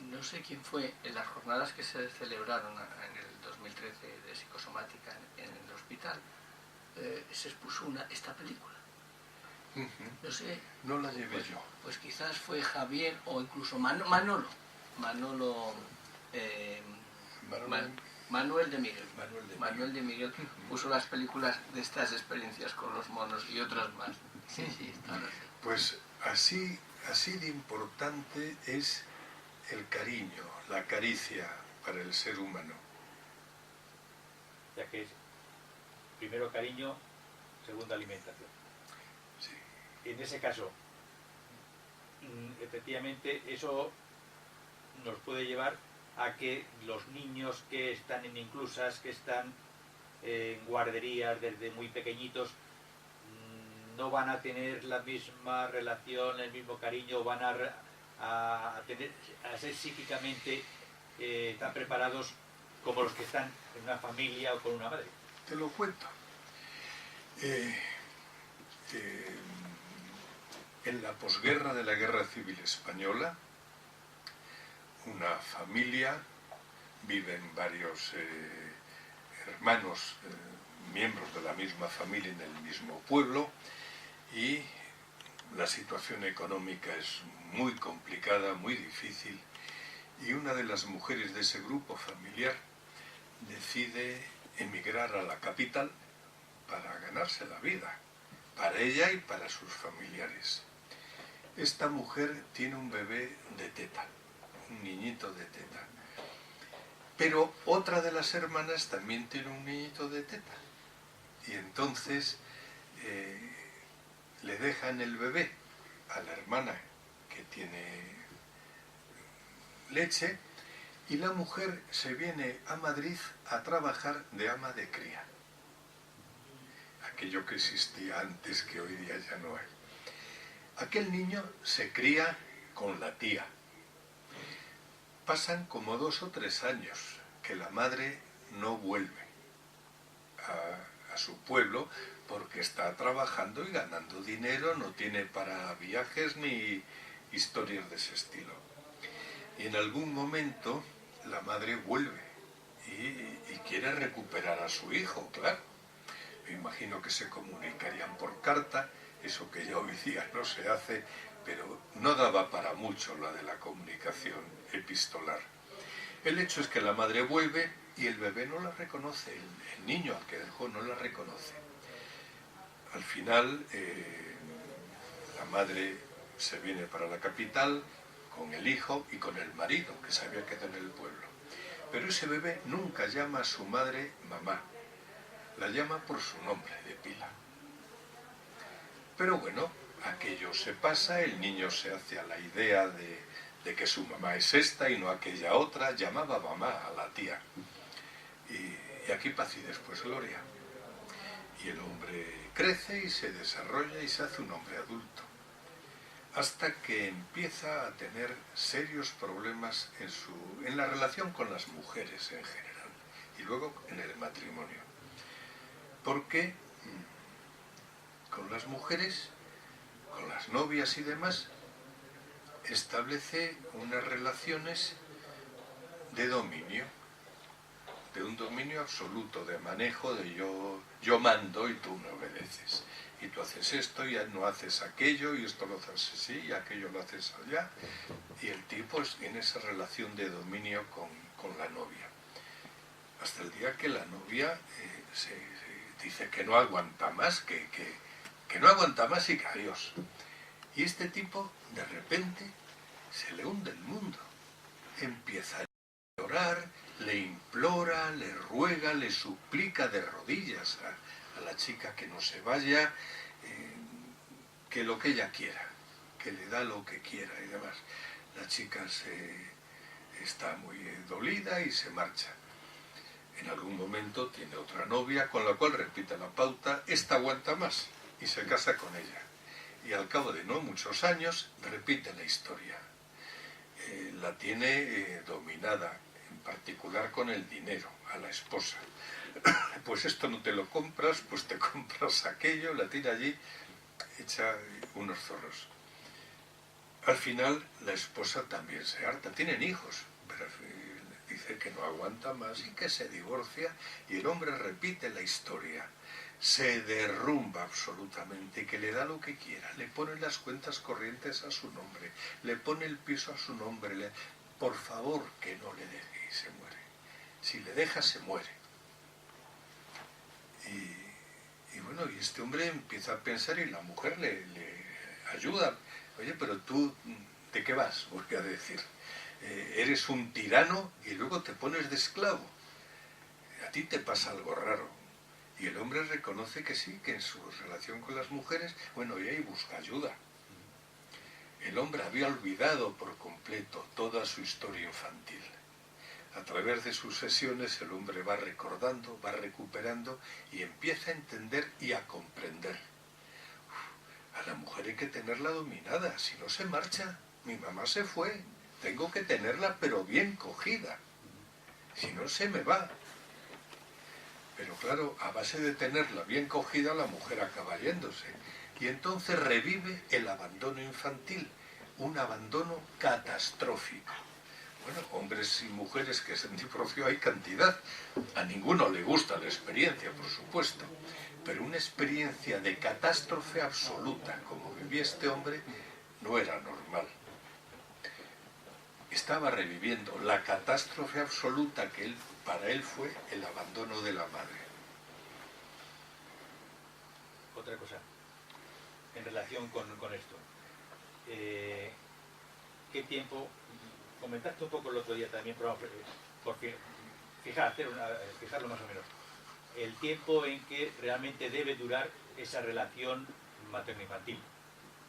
no sé quién fue, en las jornadas que se celebraron en el 2013 de psicosomática en el hospital, se expuso esta película. No sé. No la llevé yo. Pues quizás fue Javier o incluso Manuel de Miguel. Manuel de Miguel puso las películas de estas experiencias con los monos y otras más. Sí, claro. Pues así de importante es el cariño, la caricia para el ser humano. Ya que es primero cariño, segunda alimentación. Sí. En ese caso, efectivamente, eso nos puede llevar a que los niños que están en inclusas, que están en guarderías desde muy pequeñitos, no van a tener la misma relación, el mismo cariño, van a ser psíquicamente tan preparados como los que están en una familia o con una madre. Te lo cuento. En la posguerra de la Guerra Civil Española, una familia, viven varios hermanos, miembros de la misma familia en el mismo pueblo, y la situación económica es muy complicada, muy difícil, y una de las mujeres de ese grupo familiar decide emigrar a la capital para ganarse la vida, para ella y para sus familiares. Esta mujer tiene un bebé de teta, un niñito de teta. Pero otra de las hermanas también tiene un niñito de teta. Y entonces le dejan el bebé a la hermana que tiene leche, y la mujer se viene a Madrid a trabajar de ama de cría. Aquello que existía antes, que hoy día ya no hay. Aquel niño se cría con la tía. Pasan como 2 o 3 años que la madre no vuelve a su pueblo porque está trabajando y ganando dinero, no tiene para viajes ni historias de ese estilo. Y en algún momento la madre vuelve y quiere recuperar a su hijo, claro. Me imagino que se comunicarían por carta, eso que ya hoy día no se hace, pero no daba para mucho la de la comunicación epistolar. El hecho es que la madre vuelve y el bebé no la reconoce, el niño al que dejó no la reconoce. Al final, la madre se viene para la capital con el hijo y con el marido, que se había quedado en el pueblo. Pero ese bebé nunca llama a su madre mamá, la llama por su nombre de pila. Pero bueno, aquello se pasa, el niño se hace a la idea de que su mamá es esta y no aquella otra, llamaba mamá a la tía. Y aquí paz y después gloria. Y el hombre crece y se desarrolla y se hace un hombre adulto. Hasta que empieza a tener serios problemas en la relación con las mujeres en general. Y luego en el matrimonio. Porque con las mujeres, con las novias y demás, establece unas relaciones de dominio, de un dominio absoluto, de manejo de yo mando y tú me obedeces. Y tú haces esto y no haces aquello, y esto lo haces así y aquello lo haces allá. Y el tipo tiene esa relación de dominio con la novia. Hasta el día que la novia se dice que no aguanta más, que no aguanta más y que adiós. Y este tipo, de repente, se le hunde el mundo. Empieza a llorar, le implora, le ruega, le suplica de rodillas a la chica que no se vaya, que lo que ella quiera, que le da lo que quiera y demás. La chica está muy dolida y se marcha. En algún momento tiene otra novia con la cual repite la pauta, esta aguanta más, y se casa con ella. Y al cabo de no muchos años repite la historia. La tiene dominada, en particular con el dinero, a la esposa. Pues esto no te lo compras, pues te compras aquello, la tiene allí hecha unos zorros. Al final la esposa también se harta, tienen hijos, pero dice que no aguanta más y que se divorcia, y el hombre repite la historia. Se derrumba absolutamente, que le da lo que quiera, le pone las cuentas corrientes a su nombre, le pone el piso a su nombre, por favor que no le deje y se muere. Si le deja, se muere. Y bueno, y este hombre empieza a pensar y la mujer le ayuda. Oye, pero tú, ¿de qué vas? Voy a decir. Eres un tirano y luego te pones de esclavo. A ti te pasa algo raro. Y el hombre reconoce que sí, que en su relación con las mujeres, bueno, y ahí busca ayuda. El hombre había olvidado por completo toda su historia infantil. A través de sus sesiones el hombre va recordando, va recuperando y empieza a entender y a comprender. A la mujer hay que tenerla dominada, si no se marcha. Mi mamá se fue, tengo que tenerla pero bien cogida, si no se me va. Pero claro, a base de tenerla bien cogida, la mujer acaba yéndose. Y entonces revive el abandono infantil, un abandono catastrófico. Bueno, hombres y mujeres que se han divorciado hay cantidad. A ninguno le gusta la experiencia, por supuesto. Pero una experiencia de catástrofe absoluta, como vivía este hombre, no era normal. estaba reviviendo la catástrofe absoluta que para él fue el abandono de la madre. Otra cosa, en relación con esto. ¿Qué tiempo? Comentaste un poco el otro día también, pero por fijarlo más o menos. El tiempo en que realmente debe durar esa relación materno-infantil.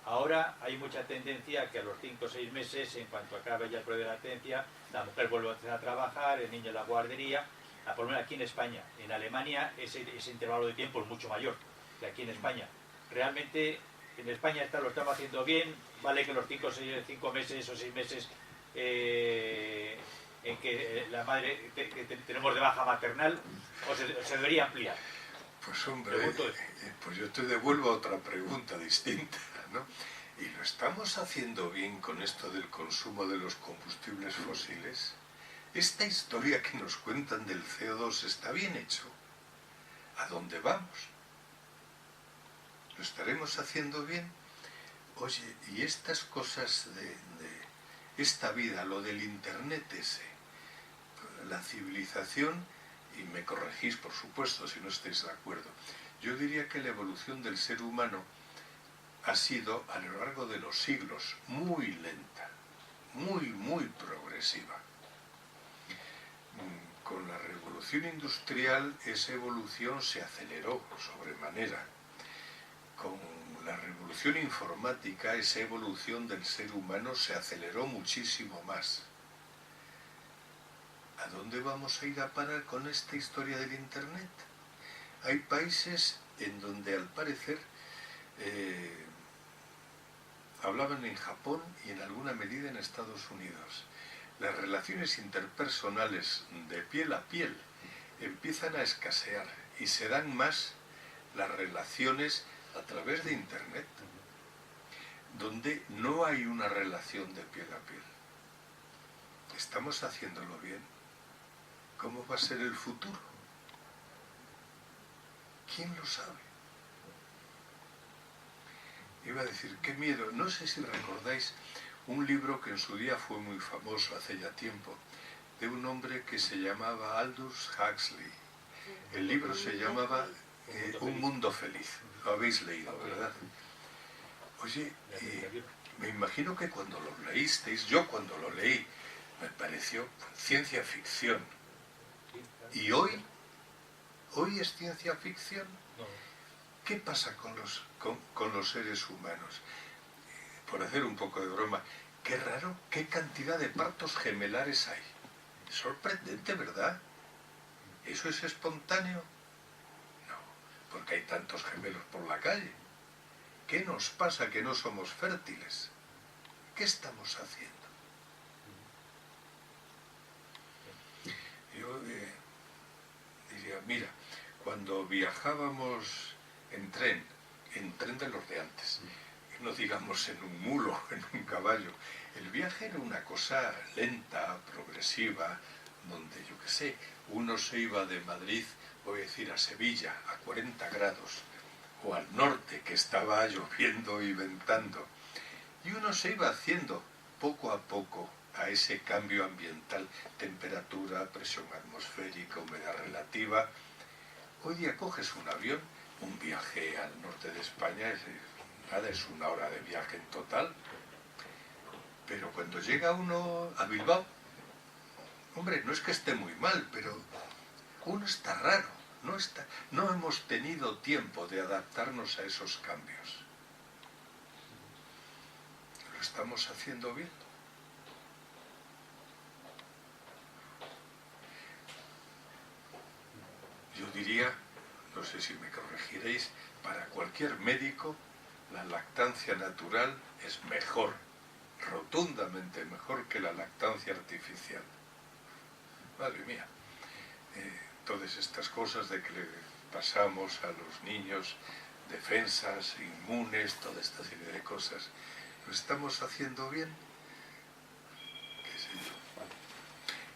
Ahora hay mucha tendencia a que a los 5 o 6 meses, en cuanto acabe ya el periodo de latencia, la mujer vuelve a trabajar, el niño en la guardería. Por lo menos aquí en España. En Alemania ese intervalo de tiempo es mucho mayor que aquí en España. Realmente en España lo estamos haciendo bien, vale que los 5 meses o 6 meses en que la madre tenemos de baja maternal, o se debería ampliar. Pues hombre, pues yo te devuelvo a otra pregunta distinta, ¿no? ¿Y lo estamos haciendo bien con esto del consumo de los combustibles fósiles? Esta historia que nos cuentan del CO2 está bien hecho. ¿A dónde vamos? ¿Lo estaremos haciendo bien? Oye, y estas cosas de esta vida, lo del internet ese, la civilización, y me corregís por supuesto si no estáis de acuerdo, yo diría que la evolución del ser humano ha sido a lo largo de los siglos muy lenta, muy progresiva. Con la revolución industrial esa evolución se aceleró sobremanera. Con la revolución informática esa evolución del ser humano se aceleró muchísimo más. ¿A dónde vamos a ir a parar con esta historia del internet? Hay países en donde al parecer hablaban en Japón y en alguna medida en Estados Unidos. Las relaciones interpersonales de piel a piel empiezan a escasear y se dan más las relaciones a través de internet, donde no hay una relación de piel a piel. ¿Estamos haciéndolo bien? ¿Cómo va a ser el futuro? ¿Quién lo sabe? Iba a decir, qué miedo. No sé si recordáis un libro que en su día fue muy famoso hace ya tiempo, de un hombre que se llamaba Aldous Huxley. El libro se llamaba Un mundo feliz. Lo habéis leído, ¿verdad? Oye, me imagino que cuando lo leísteis, yo cuando lo leí, me pareció ciencia ficción. ¿Y hoy? ¿Hoy es ciencia ficción? ¿Qué pasa con los seres humanos? Por hacer un poco de broma, qué raro, qué cantidad de partos gemelares hay. Es sorprendente, ¿verdad? ¿Eso es espontáneo? No, porque hay tantos gemelos por la calle. ¿Qué nos pasa que no somos fértiles? ¿Qué estamos haciendo? Yo diría, mira, cuando viajábamos en tren de los de antes, no digamos en un mulo, en un caballo, el viaje era una cosa lenta, progresiva, donde, yo qué sé, uno se iba de Madrid, voy a decir, a Sevilla, a 40 grados, o al norte, que estaba lloviendo y ventando, y uno se iba haciendo poco a poco a ese cambio ambiental, temperatura, presión atmosférica, humedad relativa. Hoy día coges un avión, un viaje al norte de España, es 1 hora de viaje en total, pero cuando llega uno a Bilbao, hombre, no es que esté muy mal, pero uno está raro, no hemos tenido tiempo de adaptarnos a esos cambios. ¿Lo estamos haciendo bien? Yo diría, no sé si me corregiréis, para cualquier médico la lactancia natural es mejor, rotundamente mejor que la lactancia artificial. Madre mía, todas estas cosas de que le pasamos a los niños defensas, inmunes, toda esta serie de cosas, ¿lo estamos haciendo bien? ¿Qué sé yo?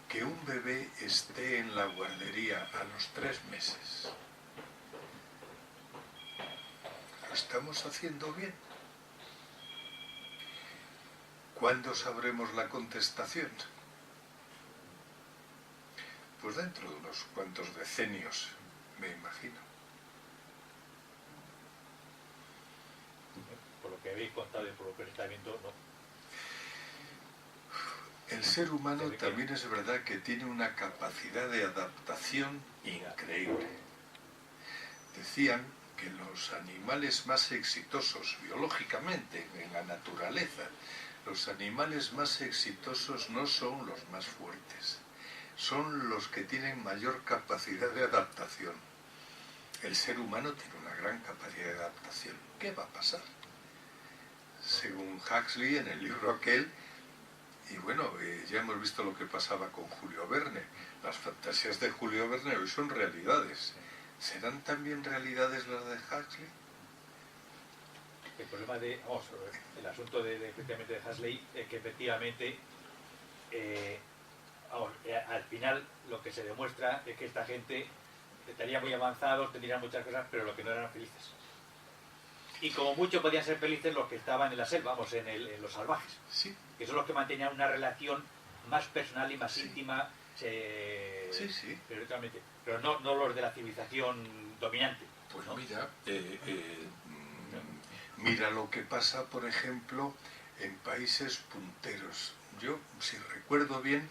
Que un bebé esté en la guardería a los 3 meses. ¿Lo estamos haciendo bien? ¿Cuándo sabremos la contestación? Pues dentro de unos cuantos decenios, me imagino. Por lo que habéis contado y por lo que está viendo, no. El ser humano también es verdad que tiene una capacidad de adaptación increíble. Decían que los animales más exitosos biológicamente en la naturaleza, los animales más exitosos no son los más fuertes, son los que tienen mayor capacidad de adaptación. El ser humano tiene una gran capacidad de adaptación. ¿Qué va a pasar? Según Huxley, en el libro aquel, y bueno, ya hemos visto lo que pasaba con Julio Verne. Las fantasías de Julio Verne hoy son realidades. ¿Serán también realidades las de Huxley? El problema el asunto efectivamente de Huxley es que efectivamente al final lo que se demuestra es que esta gente estaría muy avanzados, tendrían muchas cosas, pero lo que no eran felices. Y como mucho podían ser felices los que estaban en la selva, vamos, en los salvajes. Sí. Que son los que mantenían una relación más personal y más íntima. Sí. Pero no los de la civilización dominante. Pues ¿no? Mira lo que pasa, por ejemplo, en países punteros. Yo, si recuerdo bien,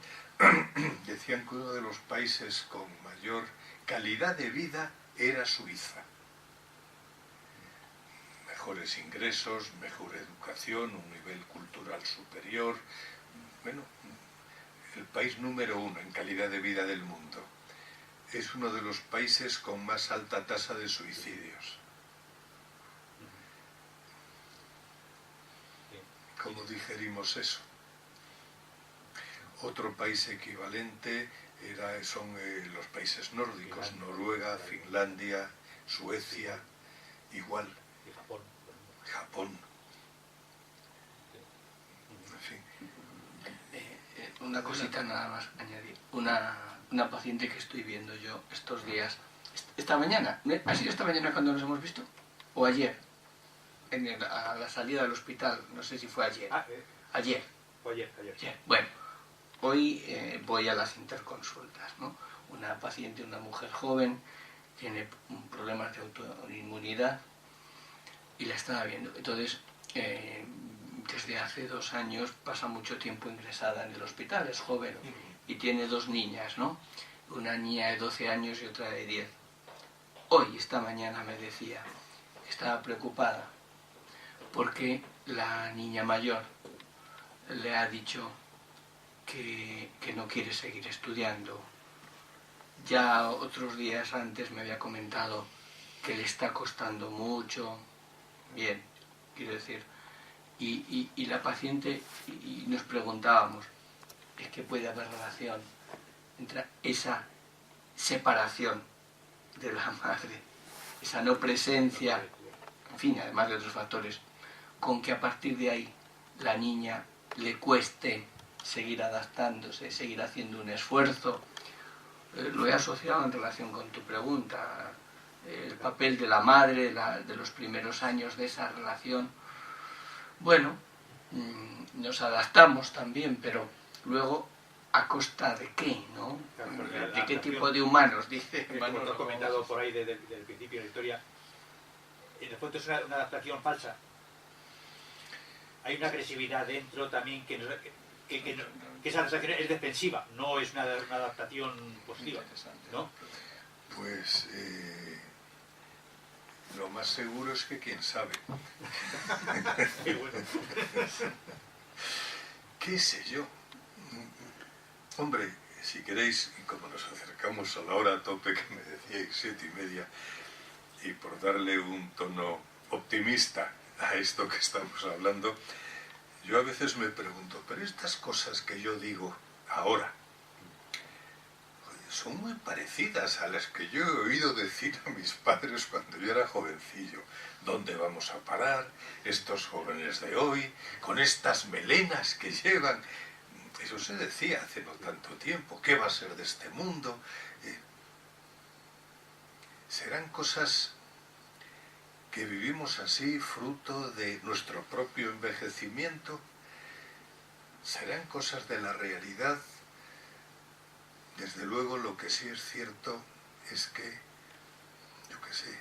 decían que uno de los países con mayor calidad de vida era Suiza. Mejores ingresos, mejor educación, un nivel cultural superior. Bueno, el país número 1 en calidad de vida del mundo. Es uno de los países con más alta tasa de suicidios. ¿Cómo digerimos eso? Otro país equivalente son los países nórdicos, Noruega, Finlandia, Suecia, igual. Y Japón. Japón. En fin. Una cosita nada más añadir. Una paciente que estoy viendo yo estos días, esta mañana, ¿ha sido esta mañana cuando nos hemos visto? ¿O ayer? A la salida del hospital, no sé si fue ayer. Ayer. Ayer. Bueno, hoy voy a las interconsultas, ¿no? Una paciente, una mujer joven, tiene problemas de autoinmunidad y la estaba viendo. Entonces, desde hace 2 años pasa mucho tiempo ingresada en el hospital, es joven y tiene 2 niñas, ¿no? Una niña de 12 años y otra de 10. Hoy, esta mañana, me decía, estaba preocupada porque la niña mayor le ha dicho que no quiere seguir estudiando. Ya otros días antes me había comentado que le está costando mucho. Bien, quiero decir, y la paciente, y nos preguntábamos, ¿es que puede haber relación entre esa separación de la madre, esa no presencia, en fin, además de otros factores, con que a partir de ahí la niña le cueste seguir adaptándose, seguir haciendo un esfuerzo? Lo he asociado en relación con tu pregunta, el papel de la madre, de los primeros años de esa relación. Bueno, nos adaptamos también, pero luego, ¿a costa de qué, no? ¿De qué tipo de humanos? Dice. Como te he comentado por ahí desde el principio de la historia, en el fondo es una adaptación falsa. Hay una agresividad dentro también que esa adaptación es defensiva, no es una adaptación positiva, ¿no? Pues lo más seguro es que quién sabe. ¿Qué sé yo? Hombre, si queréis, y como nos acercamos a la hora a tope que me decíais 7:30, y por darle un tono optimista a esto que estamos hablando, yo a veces me pregunto, pero estas cosas que yo digo ahora son muy parecidas a las que yo he oído decir a mis padres cuando yo era jovencillo. ¿Dónde vamos a parar? Estos jóvenes de hoy, con estas melenas que llevan. Eso se decía hace no tanto tiempo. ¿Qué va a ser de este mundo? Serán cosas que vivimos así, fruto de nuestro propio envejecimiento. serán cosas de la realidad. Desde luego, lo que sí es cierto es que, yo qué sé,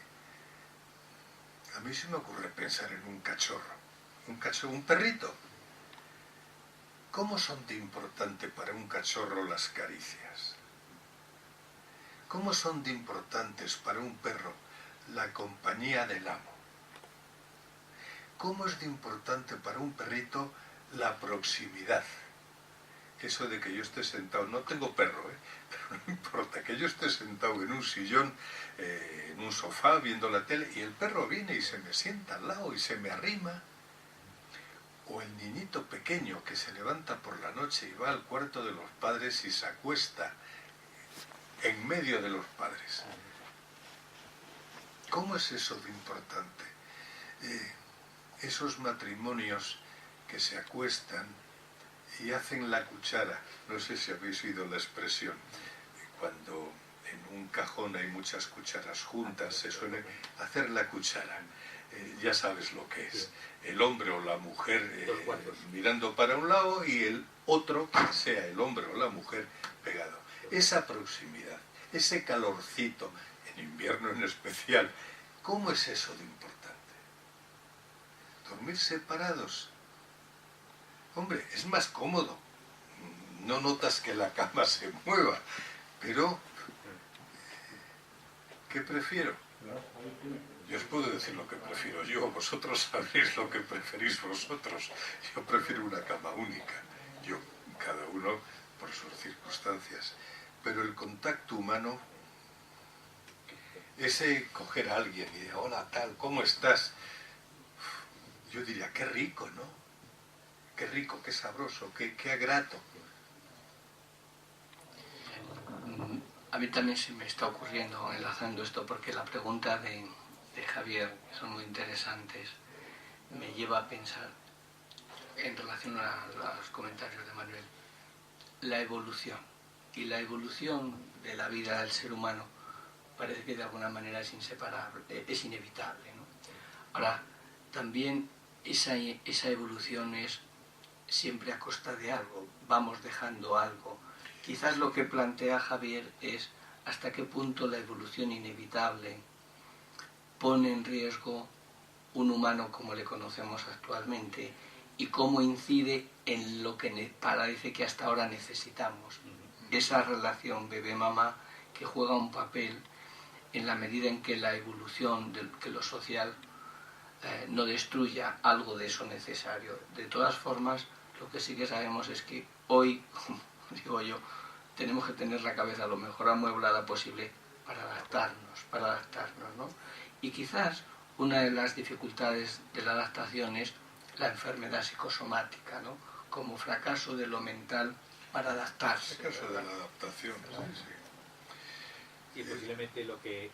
a mí se me ocurre pensar en un cachorro, un perrito. ¿Cómo son de importante para un cachorro las caricias? ¿Cómo son de importantes para un perro la compañía del amo? ¿Cómo es de importante para un perrito la proximidad? Eso de que yo esté sentado, no tengo perro, pero no importa, que yo esté sentado en un sillón, en un sofá, viendo la tele, y el perro viene y se me sienta al lado y se me arrima. O el niñito pequeño que se levanta por la noche y va al cuarto de los padres y se acuesta en medio de los padres. ¿Cómo es eso de importante? Esos matrimonios que se acuestan y hacen la cuchara. No sé si habéis oído la expresión. Cuando en un cajón hay muchas cucharas juntas, se suele hacer la cuchara. Ya sabes lo que es. El hombre o la mujer mirando para un lado y el otro, que sea el hombre o la mujer, pegado. Esa proximidad, ese calorcito, en invierno en especial, ¿cómo es eso de importante? Dormir separados. Hombre, es más cómodo. No notas que la cama se mueva, pero ¿qué prefiero? Yo os puedo decir lo que prefiero yo, vosotros sabéis lo que preferís vosotros. Yo prefiero una cama única, yo, cada uno por sus circunstancias. Pero el contacto humano, ese coger a alguien y decir, hola tal, ¿cómo estás? Yo diría, qué rico, ¿no? Qué rico, qué sabroso, qué grato. A mí también se me está ocurriendo, enlazando esto, porque la pregunta de Javier, que son muy interesantes, me lleva a pensar, en relación a los comentarios de Manuel, la evolución. Y la evolución de la vida del ser humano parece que de alguna manera es inseparable, es inevitable, ¿no? Ahora, también esa evolución es siempre a costa de algo, vamos dejando algo. Quizás lo que plantea Javier es hasta qué punto la evolución inevitable pone en riesgo un humano como le conocemos actualmente y cómo incide en lo que parece que hasta ahora necesitamos. Esa relación bebé-mamá que juega un papel en la medida en que la evolución, que lo social no destruya algo de eso necesario. De todas formas, lo que sí que sabemos es que hoy, digo yo, tenemos que tener la cabeza lo mejor amueblada posible para adaptarnos, ¿no? Y quizás una de las dificultades de la adaptación es la enfermedad psicosomática, ¿no? Como fracaso de lo mental para adaptarse. Fracaso de la adaptación, sí. Y posiblemente lo que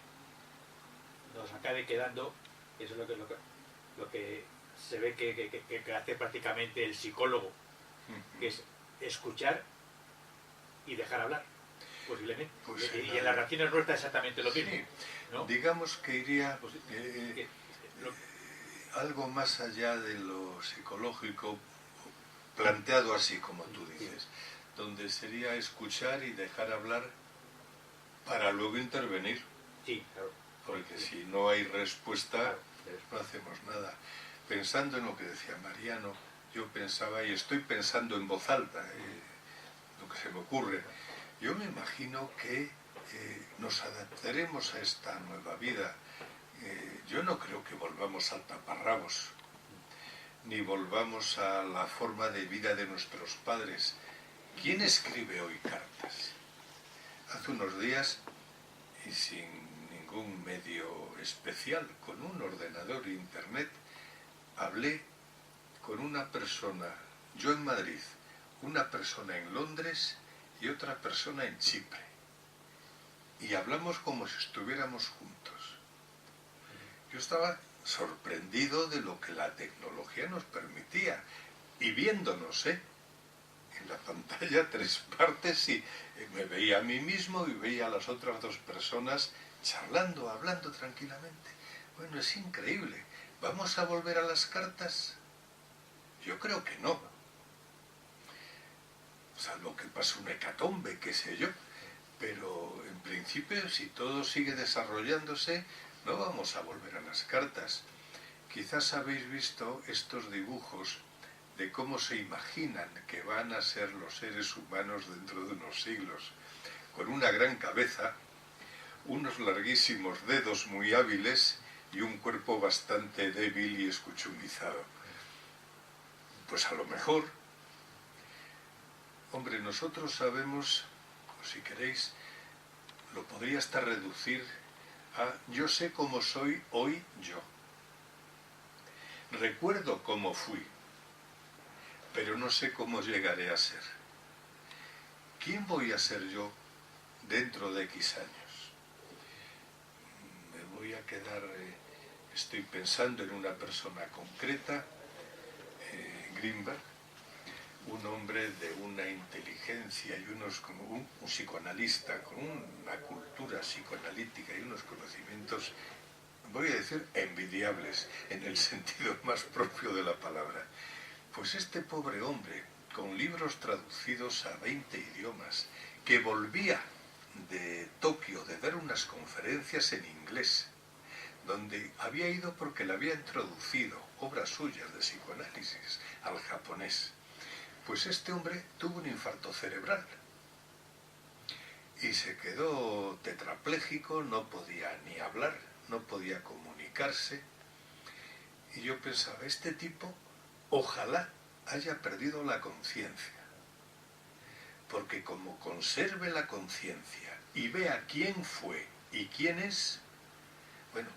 nos acabe quedando, eso es lo que se ve que hace prácticamente el psicólogo, que es escuchar y dejar hablar, posiblemente. Pues y en las relaciones nuestras exactamente lo mismo, ¿no? Digamos que iría algo más allá de lo psicológico, planteado así como tú dices, donde sería escuchar y dejar hablar para luego intervenir. Sí, claro. Porque si no hay respuesta, no hacemos nada. Pensando en lo que decía Mariano, yo pensaba, y estoy pensando en voz alta, lo que se me ocurre. Yo me imagino que nos adaptaremos a esta nueva vida. Yo no creo que volvamos al taparrabos, ni volvamos a la forma de vida de nuestros padres. ¿Quién escribe hoy cartas? Hace unos días, y sin ningún medio especial, con un ordenador e internet, hablé con una persona, yo en Madrid, una persona en Londres y otra persona en Chipre. Y hablamos como si estuviéramos juntos. Yo estaba sorprendido de lo que la tecnología nos permitía. Y viéndonos, en la pantalla 3 partes, y me veía a mí mismo y veía a las otras 2 personas charlando, hablando tranquilamente. Bueno, es increíble. ¿Vamos a volver a las cartas? Yo creo que no. salvo que pase una hecatombe, qué sé yo. Pero en principio, si todo sigue desarrollándose, no vamos a volver a las cartas. Quizás habéis visto estos dibujos de cómo se imaginan que van a ser los seres humanos dentro de unos siglos, con una gran cabeza, unos larguísimos dedos muy hábiles y un cuerpo bastante débil y escuchumizado. Pues a lo mejor, hombre, nosotros sabemos, o si queréis, lo podría hasta reducir a yo sé cómo soy hoy yo. Recuerdo cómo fui, pero no sé cómo llegaré a ser. ¿Quién voy a ser yo dentro de X años? Me voy a quedar, estoy pensando en una persona concreta, Greenberg, un hombre de una inteligencia y como un psicoanalista con una cultura psicoanalítica y unos conocimientos, voy a decir, envidiables, en el sentido más propio de la palabra. Pues este pobre hombre, con libros traducidos a 20 idiomas, que volvía de Tokio de dar unas conferencias en inglés, donde había ido porque le había introducido obras suyas de psicoanálisis al japonés. Pues este hombre tuvo un infarto cerebral y se quedó tetrapléjico, no podía ni hablar, no podía comunicarse. Y yo pensaba, este tipo ojalá haya perdido la conciencia, porque como conserve la conciencia y vea quién fue y quién es, bueno,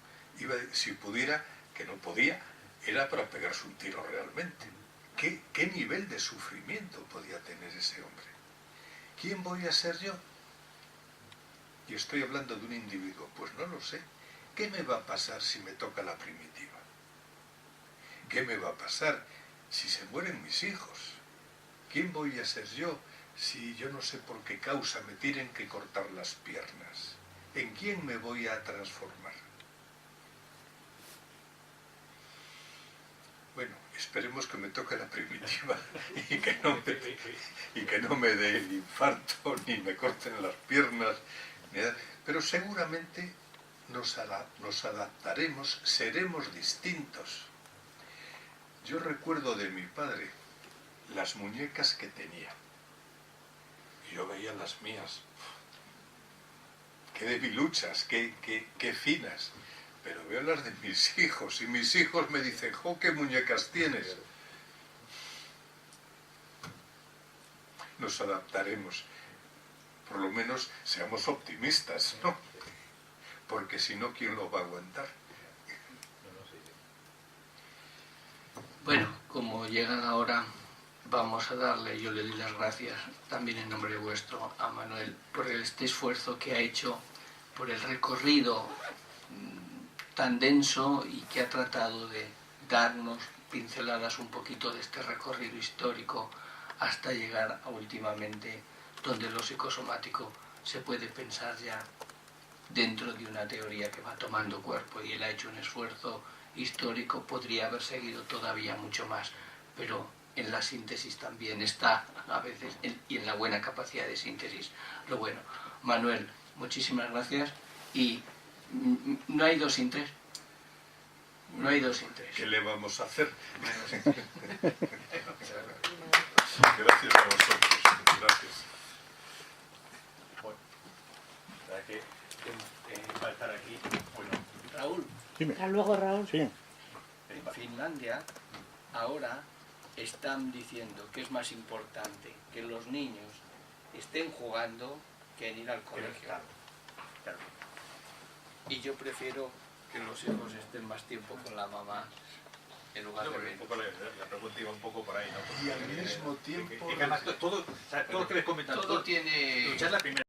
si pudiera, que no podía, era para pegarse un tiro realmente. ¿Qué nivel de sufrimiento podía tener ese hombre? ¿Quién voy a ser yo? Y estoy hablando de un individuo, pues no lo sé. ¿Qué me va a pasar si me toca la primitiva? ¿Qué me va a pasar si se mueren mis hijos? ¿Quién voy a ser yo si yo no sé por qué causa me tienen que cortar las piernas? ¿En quién me voy a transformar? Bueno, esperemos que me toque la primitiva y que no me dé el infarto, ni me corten las piernas, pero seguramente nos adaptaremos, seremos distintos. Yo recuerdo de mi padre las muñecas que tenía. Y yo veía las mías. Qué debiluchas, qué finas. Pero veo las de mis hijos y mis hijos me dicen, ¡jo, qué muñecas tienes! Nos adaptaremos. Por lo menos seamos optimistas, ¿no? Porque si no, ¿quién lo va a aguantar? Bueno, como llega la hora, vamos a darle, yo le doy las gracias también en nombre vuestro a Manuel por este esfuerzo que ha hecho, por el recorrido tan denso y que ha tratado de darnos pinceladas un poquito de este recorrido histórico hasta llegar a últimamente donde lo psicosomático se puede pensar ya dentro de una teoría que va tomando cuerpo, y él ha hecho un esfuerzo histórico, podría haber seguido todavía mucho más, pero en la síntesis también está a veces, y en la buena capacidad de síntesis, lo bueno. Manuel, muchísimas gracias, y no hay dos sin tres. No hay dos sin tres. ¿Qué le vamos a hacer? Gracias a vosotros. Gracias. Bueno, para que faltar aquí, bueno, Raúl. Dime. Hasta luego, Raúl. Sí. En Finlandia ahora están diciendo que es más importante que los niños estén jugando que en ir al colegio. claro. Y yo prefiero que los hijos estén más tiempo con la mamá en lugar de ver. Un poco la pregunta iba un poco por ahí, ¿no? Y al mismo tiempo... Que además todo lo que les comentado, Todo tiene... luchar la primera.